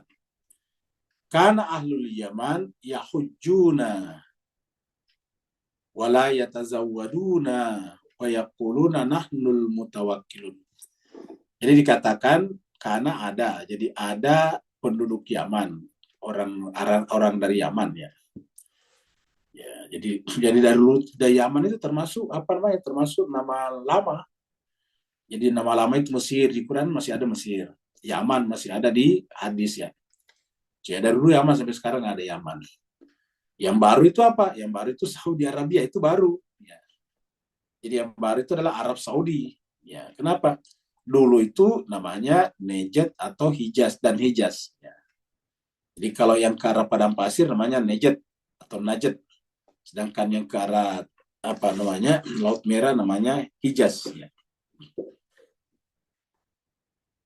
kana ahlul Yaman yahujjuna wa la yatazawwaduna wa yaquluna nahnul mutawakkilun. Jadi dikatakan karena ada, jadi ada penduduk Yaman, orang dari Yaman, ya. Ya, jadi dari Yaman itu termasuk termasuk nama lama. Jadi nama lama itu Mesir, di Quran masih ada Mesir. Yaman masih ada di hadis, ya. Jadi dari dulu Yaman sampai sekarang ada Yaman. Yang baru itu apa? Yang baru itu Saudi Arabia, itu baru. Ya. Jadi yang baru itu adalah Arab Saudi. Ya. Kenapa? Dulu itu namanya Najd atau Hijaz dan Hijaz. Ya. Jadi kalau yang ke arah padang pasir namanya Najd atau Najd. Sedangkan yang ke arah Laut Merah namanya Hijaz. Ya.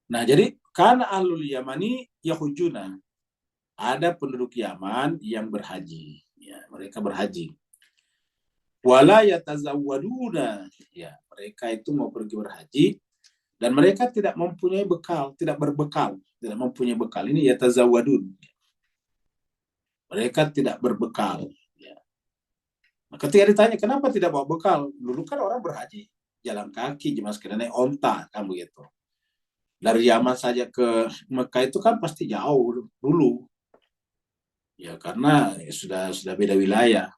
Nah, jadi karena ahlul Yamani yahujuna, ada penduduk Yaman yang berhaji, ya, mereka berhaji. Wala yatazawwaduna, ya, mereka itu mau pergi berhaji dan mereka tidak mempunyai bekal, tidak berbekal, tidak mempunyai bekal. Ini yatazawwadun. Mereka tidak berbekal, ya. Nah, ketika ditanya kenapa tidak bawa bekal, dulu kan orang berhaji jalan kaki, cuma sekedar naik onta, kan begitu. Dari Yaman saja ke Mekah itu kan pasti jauh dulu. Ya, karena sudah beda wilayah.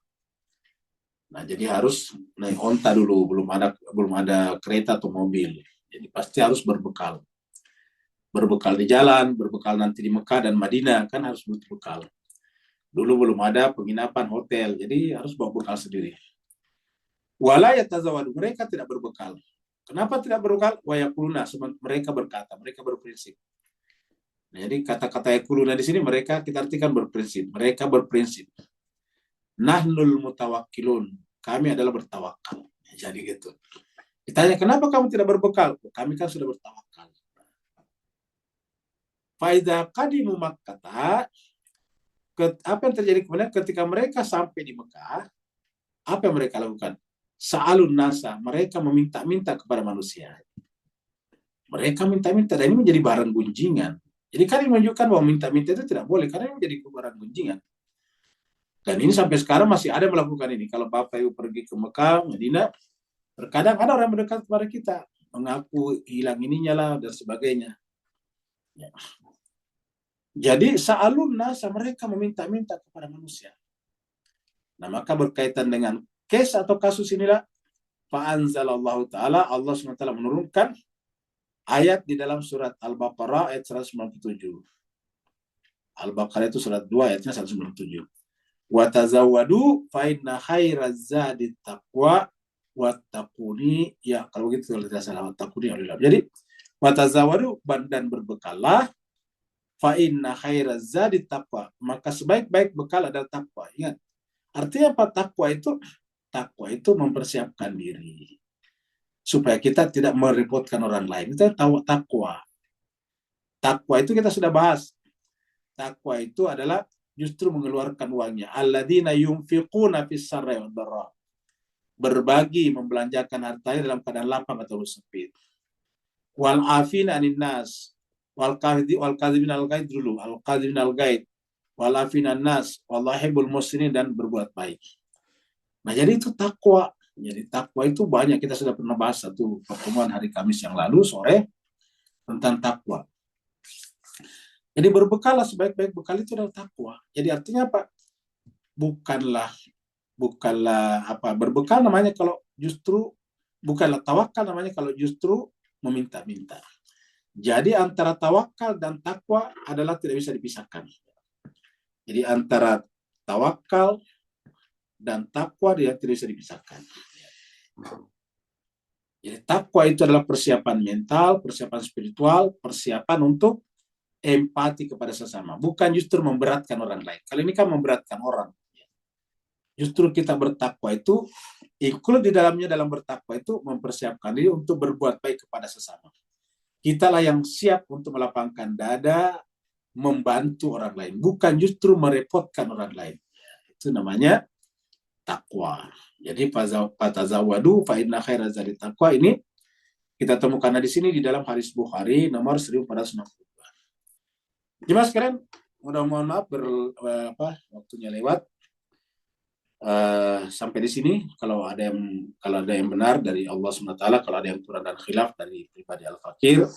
Nah, jadi harus naik onta dulu, belum ada kereta atau mobil. Jadi pasti harus berbekal. Berbekal di jalan, berbekal nanti di Mekah dan Madinah, kan harus berbekal. Dulu belum ada penginapan hotel, jadi harus bawa bekal sendiri. Wala yatazawwadu, mereka tidak berbekal. Kenapa tidak berbekal? Wa yaquluna, mereka berkata, mereka berprinsip. Nah, jadi kata-kata yaquluna di sini mereka kita artikan berprinsip. Mereka berprinsip. Nahnul mutawakkilun, kami adalah bertawakal. Jadi gitu. Ditanya, kenapa kamu tidak berbekal? Kami kan sudah bertawakal. Faidha qadimu Makkah, apa yang terjadi kemudian ketika mereka sampai di Mekah, apa yang mereka lakukan? Sa'alun nasa, mereka meminta-minta kepada manusia. Mereka minta-minta, dan ini menjadi barang gunjingan. Jadi kan ini menunjukkan bahwa minta-minta itu tidak boleh, karena ini menjadi barang gunjingan. Dan ini sampai sekarang masih ada melakukan ini. Kalau Bapak Ibu pergi ke Mekah, Madinah, terkadang ada orang mendekat kepada kita, mengaku hilang ininya lah, dan sebagainya. Ya. Jadi sa'alun nasa, mereka meminta-minta kepada manusia. Nah, maka berkaitan dengan case atau kasus inilah fa'anzalallahu ta'ala, Allah SWT menurunkan ayat di dalam surat Al-Baqarah ayat 197. Al-Baqarah itu surat 2 ayatnya 197. Wa tazawwadu fa inna khairaz zadi taqwa wattaquni. Ya, kalau begitu kalau tidak salah wattaquni. Jadi wa tazawwadu, dan berbekallah, fa inna khairaz zadi taqwa, maka sebaik-baik bekal adalah takwa. Ingat, artinya apa takwa itu? Takwa itu mempersiapkan diri supaya kita tidak merepotkan orang lain. Itu takwa. Takwa itu kita sudah bahas. Takwa itu adalah justru mengeluarkan uangnya. Alladzina yunfiquna fis sarra'i wad dharra. Berbagi, membelanjakan hartanya dalam keadaan lapang atau sempit. Wal afina 'anil nas, wal kadhibin al ghaid dulu, al kadhibin al ghaid, wal afina nas, wallahu hibbul muslimin, dan berbuat baik. Nah, jadi itu takwa. Jadi takwa itu banyak, kita sudah pernah bahas satu pertemuan hari Kamis yang lalu sore tentang takwa. Jadi berbekallah, sebaik-baik bekal itu adalah takwa. Jadi artinya apa? Bukanlah berbekal namanya kalau justru, bukanlah tawakal namanya kalau justru meminta-minta. Jadi antara tawakal dan takwa adalah tidak bisa dipisahkan. Jadi antara tawakal dan takwa dia tidak bisa dipisahkan. Jadi takwa itu adalah persiapan mental, persiapan spiritual, persiapan untuk empati kepada sesama, bukan justru memberatkan orang lain. Kali ini kan memberatkan orang. Justru kita bertakwa itu, ikut di dalamnya, dalam bertakwa itu mempersiapkan diri untuk berbuat baik kepada sesama. Kitalah yang siap untuk melapangkan dada, membantu orang lain, bukan justru merepotkan orang lain. Itu namanya takwa. Jadi fatazawwadu fa inna khairaz zadi taqwa, ini kita temukan di sini di dalam hadis Bukhari nomor 1462. Jemaah sekalian, mohon maaf waktunya lewat. Sampai di sini. Kalau ada yang benar dari Allah SWT, kalau ada yang kurang dan khilaf dari pribadi Al-Fakir,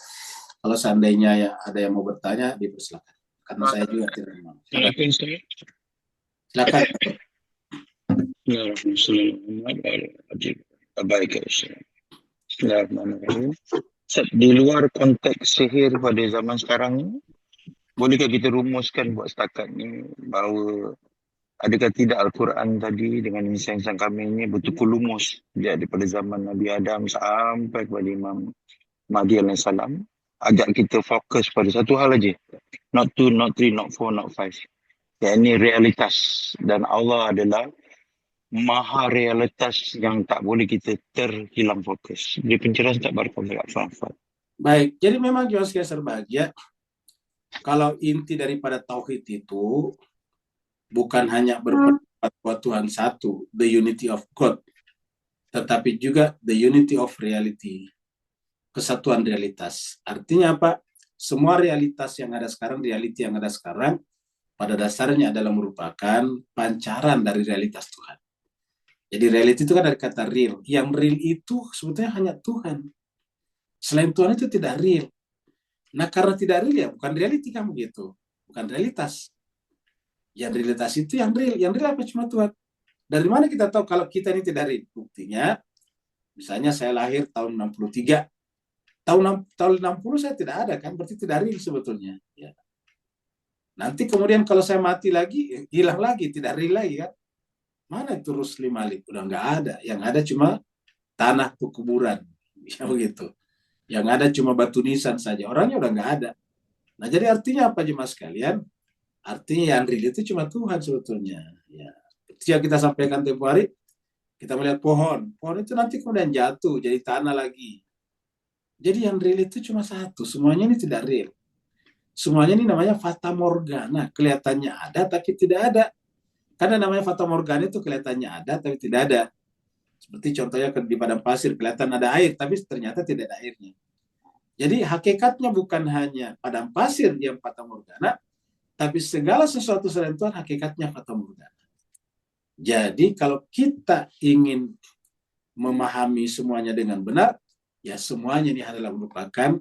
kalau seandainya ya ada yang mau bertanya, dipersilakan. Karena saya juga tidak mau. Silakan. Bismillahirrahmanirrahim. Di luar konteks sihir pada zaman sekarang ni, bolehkah kita rumuskan buat setakat ni bahawa adakah tidak Al-Quran tadi dengan insan-insan kami ini betul-betul lumus daripada zaman Nabi Adam sampai kepada Imam Mahdi alaihissalam, ajak kita fokus pada satu hal aja, not 2, not 3, not 4, not 5, yakni realitas, dan Allah adalah maha realitas yang tak boleh kita terhilang fokus. Dia penjelasan tak barakallahu fiik. Baik, jadi memang jelas serbahagia kalau inti daripada tauhid itu bukan hanya berpendapat bahwa Tuhan satu, the unity of God, tetapi juga the unity of reality, kesatuan realitas. Artinya apa? Semua realitas yang ada sekarang, reality yang ada sekarang, pada dasarnya adalah merupakan pancaran dari realitas Tuhan. Jadi reality itu kan dari kata real. Yang real itu sebetulnya hanya Tuhan. Selain Tuhan itu tidak real. Nah, karena tidak real ya bukan reality kan begitu. Bukan realitas. Yang realitas itu yang real. Yang real apa? Cuma Tuhan. Dari mana kita tahu kalau kita ini tidak real? Buktinya, misalnya saya lahir tahun 63. Tahun 60 saya tidak ada kan, berarti tidak real sebetulnya. Ya. Nanti kemudian kalau saya mati lagi, hilang lagi, tidak real lagi kan. Mana itu Rusli Malik? Udah nggak ada. Yang ada cuma tanah kuburan. Ya begitu. Yang ada cuma batu nisan saja. Orangnya udah nggak ada. Nah, jadi artinya apa jemaah sekalian? Artinya yang real itu cuma Tuhan sebetulnya. Ya. Yang kita sampaikan tempoh hari, kita melihat pohon. Pohon itu nanti kemudian jatuh jadi tanah lagi. Jadi yang real itu cuma satu. Semuanya ini tidak real. Semuanya ini namanya fata morgana. Kelihatannya ada tapi tidak ada. Karena namanya fata morgana itu kelihatannya ada tapi tidak ada. Seperti contohnya di padang pasir kelihatan ada air tapi ternyata tidak ada airnya. Jadi hakikatnya bukan hanya padang pasir yang fata morgana, tapi segala sesuatu selain Tuhan hakikatnya fata morgana. Jadi kalau kita ingin memahami semuanya dengan benar, ya semuanya ini adalah merupakan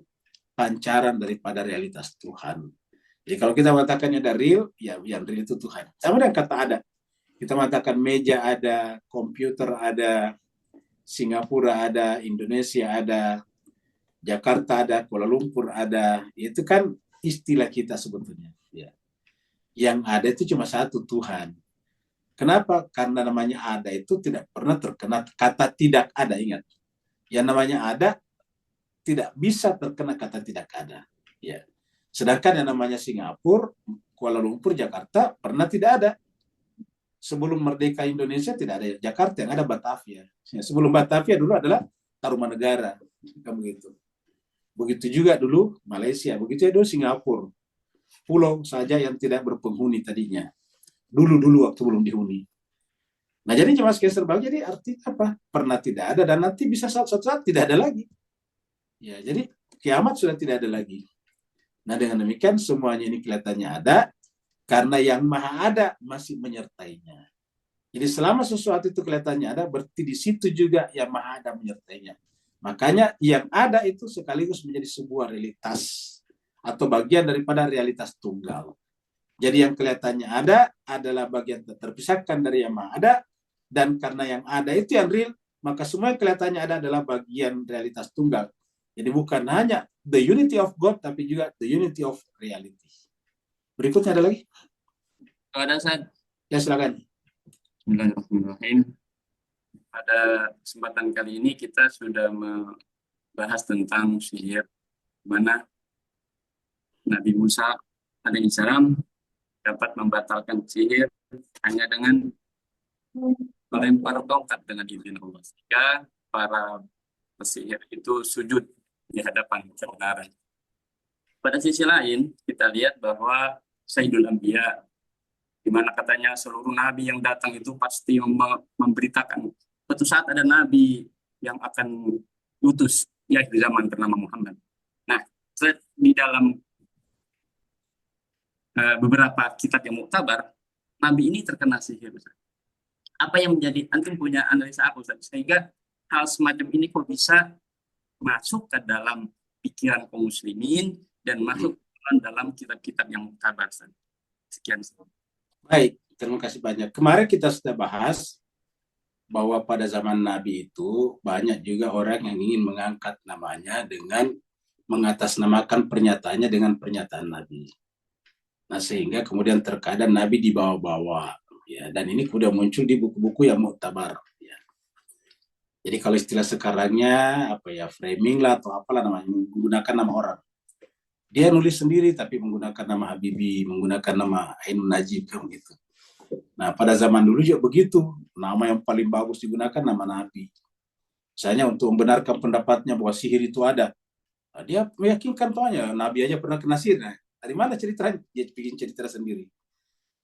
pancaran daripada realitas Tuhan. Jadi kalau kita mengatakannya ada real, ya yang real itu Tuhan. Sama dengan kata ada. Kita mengatakan meja ada, komputer ada, Singapura ada, Indonesia ada, Jakarta ada, Kuala Lumpur ada. Itu kan istilah kita sebetulnya. Ya. Yang ada itu cuma satu, Tuhan. Kenapa? Karena namanya ada itu tidak pernah terkena kata tidak ada, ingat. Yang namanya ada tidak bisa terkena kata tidak ada. Ya. Sedangkan yang namanya Singapura, Kuala Lumpur, Jakarta pernah tidak ada. Sebelum merdeka Indonesia tidak ada Jakarta, yang ada Batavia. Ya, sebelum Batavia dulu adalah Tarumanegara. Kan begitu. Begitu juga dulu Malaysia, begitu ya dulu Singapura. Pulau saja yang tidak berpenghuni tadinya. Dulu waktu belum dihuni. Nah, jadi jemaah sekalian terbagi, jadi arti apa? Pernah tidak ada dan nanti bisa suatu saat tidak ada lagi. Ya, jadi kiamat sudah tidak ada lagi. Nah, dengan demikian semuanya ini kelihatannya ada karena yang maha ada masih menyertainya. Jadi selama sesuatu itu kelihatannya ada, berarti di situ juga yang maha ada menyertainya. Makanya yang ada itu sekaligus menjadi sebuah realitas atau bagian daripada realitas tunggal. Jadi yang kelihatannya ada adalah bagian terpisahkan dari yang maha ada, dan karena yang ada itu yang real, maka semua yang kelihatannya ada adalah bagian realitas tunggal. Jadi bukan hanya the unity of God, tapi juga the unity of reality. Berikutnya ada lagi? Ada Ustaz. Ya, silakan. Bismillahirrahmanirrahim. Pada kesempatan kali ini kita sudah membahas tentang sihir, mana Nabi Musa alaihissalam dapat membatalkan sihir hanya dengan melempar tongkat dengan izin Allah, sehingga para pesihir itu sujud di hadapan kebenaran. Pada sisi lain, kita lihat bahwa Sayyidul Anbiya, di mana katanya seluruh nabi yang datang itu pasti memberitakan suatu saat ada nabi yang akan diutus, ya di zaman bernama Muhammad. Nah, di dalam beberapa kitab yang muktabar, nabi ini terkena sihir. Apa yang menjadi, antum punya analisa apa Ustaz? Sehingga hal semacam ini kok bisa masuk ke dalam pikiran kaum muslimin dan masuk dalam kitab-kitab yang muktabar. Sekian. Baik, terima kasih banyak. Kemarin kita sudah bahas bahwa pada zaman Nabi itu banyak juga orang yang ingin mengangkat namanya dengan mengatasnamakan pernyataannya dengan pernyataan Nabi. Nah, sehingga kemudian terkadang Nabi dibawa-bawa. Ya, dan ini sudah muncul di buku-buku yang muktabar. Ya. Jadi kalau istilah sekarangnya apa ya, framing lah atau apalah namanya, menggunakan nama orang. Dia nulis sendiri tapi menggunakan nama Habibie, menggunakan nama Ainun Najib kan gitu. Nah, pada zaman dulu juga begitu. Nama yang paling bagus digunakan nama Nabi. Misalnya untuk membenarkan pendapatnya bahwa sihir itu ada. Nah, dia meyakinkan tuanya Nabi aja pernah kena sihir. Nah, dari mana ceritanya? Dia bikin cerita sendiri.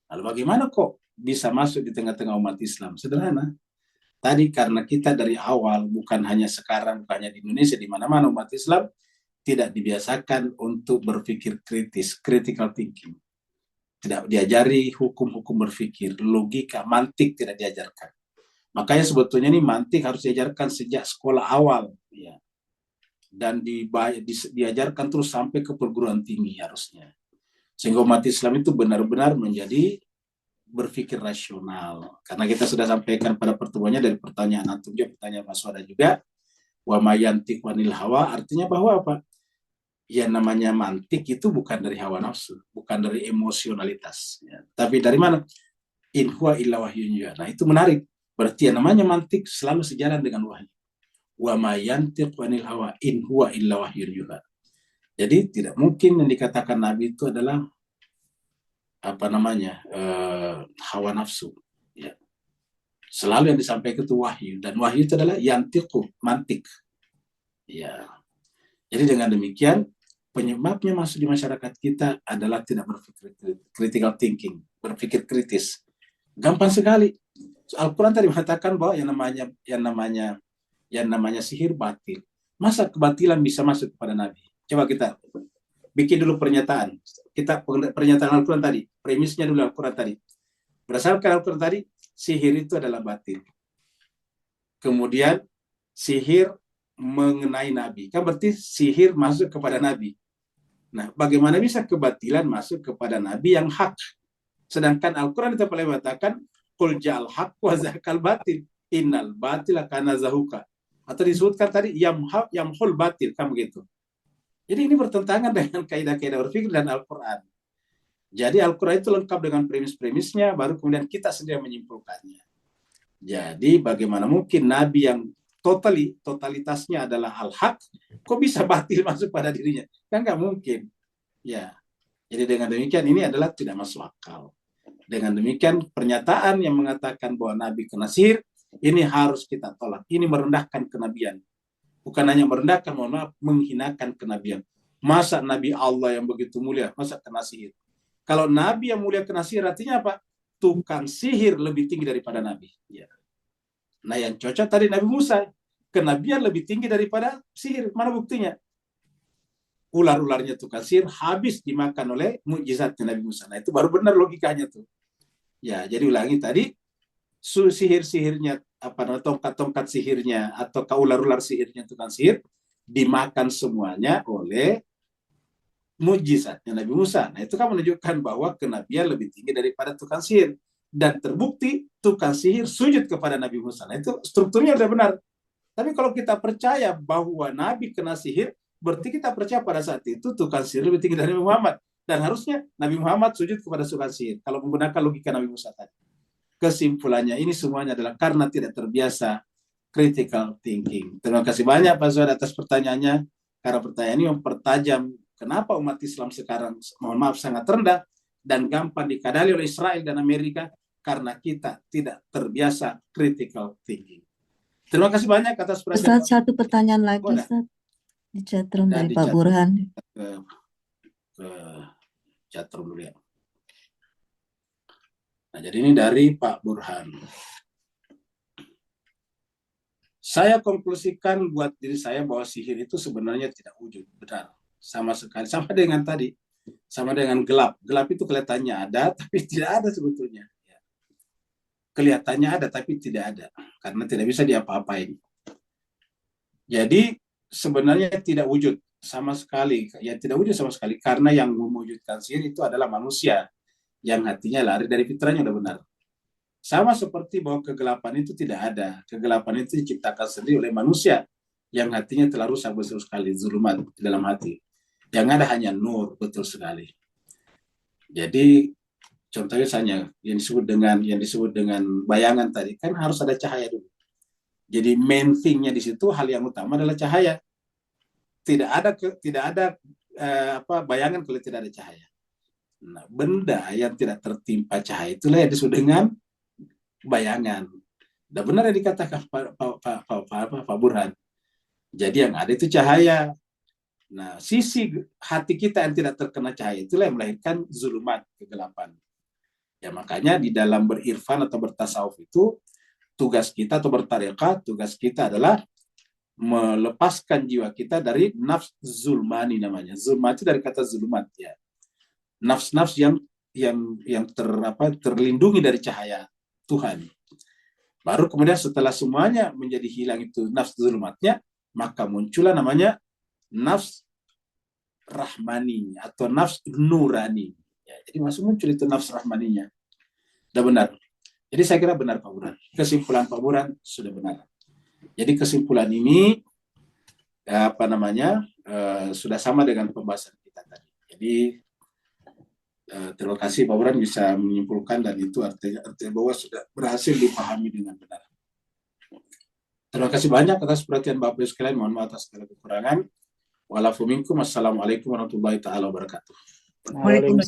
Lalu bagaimana kok bisa masuk di tengah-tengah umat Islam? Sederhana. Tadi karena kita dari awal, bukan hanya sekarang, bukan hanya di Indonesia, di mana-mana umat Islam tidak dibiasakan untuk berpikir kritis, critical thinking. Tidak diajari hukum-hukum berpikir, logika, mantik tidak diajarkan. Makanya sebetulnya ini mantik harus diajarkan sejak sekolah awal. Ya. Dan diajarkan terus sampai ke perguruan tinggi harusnya. Sehingga umat Islam itu benar-benar menjadi berpikir rasional. Karena kita sudah sampaikan pada pertemuannya dari pertanyaan antum juga, pertanyaan Mas Wada juga, wa mayantik wanil hawa, artinya bahwa apa? Ya namanya mantik itu bukan dari hawa nafsu, bukan dari emosionalitas. Ya. Tapi dari mana? In huwa illa wahyun yuha. Nah itu menarik. Berarti yang namanya mantik selalu sejalan dengan wahyu. Wa mayantik wanil hawa in huwa illa wahyun yuha. Jadi tidak mungkin yang dikatakan Nabi itu adalah apa namanya hawa nafsu. Ya. Selalu yang disampaikan itu wahyu, dan wahyu itu adalah yantiqu, mantik. Ya. Jadi dengan demikian penyebabnya masuk di masyarakat kita adalah tidak berpikir critical thinking, berpikir kritis. Gampang sekali. Al-Quran tadi mengatakan bahwa yang namanya sihir batil. Masa kebatilan bisa masuk kepada Nabi? Coba kita bikin dulu pernyataan. Kita pernyataan Al-Quran tadi, premisnya dulu Al-Quran tadi. Berdasarkan Al-Quran tadi, sihir itu adalah batil. Kemudian sihir mengenai Nabi. Kan berarti sihir masuk kepada Nabi. Nah, bagaimana bisa kebatilan masuk kepada Nabi yang hak? Sedangkan Al-Quran itu paling mengatakan, Qul ja'al haq wa zahkal batil. Innal batila kana zahuka. Atau disebutkan tadi, yamhul batil. Kan begitu. Jadi ini bertentangan dengan kaidah-kaidah berpikir dan Al-Quran. Jadi Al-Quran itu lengkap dengan premis-premisnya, baru kemudian kita sendiri menyimpulkannya. Jadi bagaimana mungkin Nabi yang totalitasnya adalah al-haq, kok bisa batil masuk pada dirinya? Kan nggak mungkin. Ya, jadi dengan demikian ini adalah tidak masuk akal. Dengan demikian pernyataan yang mengatakan bahwa Nabi kena sihir, ini harus kita tolak. Ini merendahkan kenabian. Bukan hanya merendahkan, mohon maaf, menghinakan kenabian. Masa Nabi Allah yang begitu mulia, masa kena sihir? Kalau Nabi yang mulia kena sihir, artinya apa? Tukang sihir lebih tinggi daripada Nabi. Ya. Nah yang cocok tadi Nabi Musa. Kenabian lebih tinggi daripada sihir. Mana buktinya? Ular-ularnya tukang sihir habis dimakan oleh mukjizatnya Nabi Musa. Nah itu baru benar logikanya tuh. Ya, jadi ulangi tadi, sihir-sihirnya, tongkat-tongkat sihirnya, atau ular-ular sihirnya tukang sihir, dimakan semuanya oleh mukjizatnya Nabi Musa. Nah itu kan menunjukkan bahwa kenabian lebih tinggi daripada tukang sihir. Dan terbukti tukang sihir sujud kepada Nabi Musa. Nah itu strukturnya sudah benar. Tapi kalau kita percaya bahwa Nabi kena sihir, berarti kita percaya pada saat itu tukang sihir lebih tinggi dari Nabi Muhammad. Dan harusnya Nabi Muhammad sujud kepada tukang sihir. Kalau menggunakan logika Nabi Musa tadi. Kesimpulannya ini semuanya adalah karena tidak terbiasa critical thinking. Terima kasih banyak Pak Zuhad atas pertanyaannya. Karena pertanyaan ini mempertajam kenapa umat Islam sekarang, mohon maaf, sangat rendah dan gampang dikadali oleh Israel dan Amerika karena kita tidak terbiasa critical thinking. Terima kasih banyak atas perhatian. Ustaz, satu pertanyaan lagi, Ustaz. Di chatroom dari Pak Burhan. Ke chatroom dulu ya. Nah, jadi ini dari Pak Burhan. Saya konklusikan buat diri saya bahwa sihir itu sebenarnya tidak wujud, benar. Sama sekali, sama dengan tadi, sama dengan gelap. Gelap itu kelihatannya ada, tapi tidak ada sebetulnya. Kelihatannya ada, tapi tidak ada, karena tidak bisa diapa-apain. Jadi sebenarnya tidak wujud sama sekali, ya tidak wujud sama sekali, karena yang mewujudkan sihir itu adalah manusia, yang hatinya lari dari fitrahnya, udah benar. Sama seperti bahwa kegelapan itu tidak ada. Kegelapan itu diciptakan sendiri oleh manusia, yang hatinya telah rusak betul sekali, zulumat di dalam hati. Yang ada hanya nur, betul sekali. Jadi contohnya misalnya yang disebut dengan bayangan tadi, kan harus ada cahaya dulu. Jadi main thing-nya di situ, hal yang utama adalah cahaya. Tidak ada bayangan kalau tidak ada cahaya. Nah, benda yang tidak tertimpa cahaya itulah yang disebut dengan bayangan. Dan benar yang dikatakan Pak Burhan. Jadi yang ada itu cahaya. Nah, sisi hati kita yang tidak terkena cahaya itulah yang melahirkan zulumat, kegelapan. Ya makanya di dalam berirfan atau bertasawuf itu tugas kita atau bertarekat, tugas kita adalah melepaskan jiwa kita dari nafs zulmani namanya. Zulma itu dari kata zulumat ya. Nafs-nafs yang terlindungi dari cahaya Tuhan. Baru kemudian setelah semuanya menjadi hilang itu nafs zulumatnya, maka muncullah namanya nafs rahmani atau nafs nurani. Ya, jadi muncul itu nafs rahmaninya. Sudah benar. Jadi saya kira benar Pak Burhan. Kesimpulan Pak Burhan sudah benar. Jadi kesimpulan ini sudah sama dengan pembahasan kita tadi. Jadi terima kasih Pak Burhan bisa menyimpulkan, dan itu artinya bahwa sudah berhasil dipahami dengan benar. Terima kasih banyak atas perhatian Bapak Ibu sekalian. Mohon maaf atas segala kekurangan. Wa'alaikum warahmatullahi wabarakatuh. Waalaikumsalam.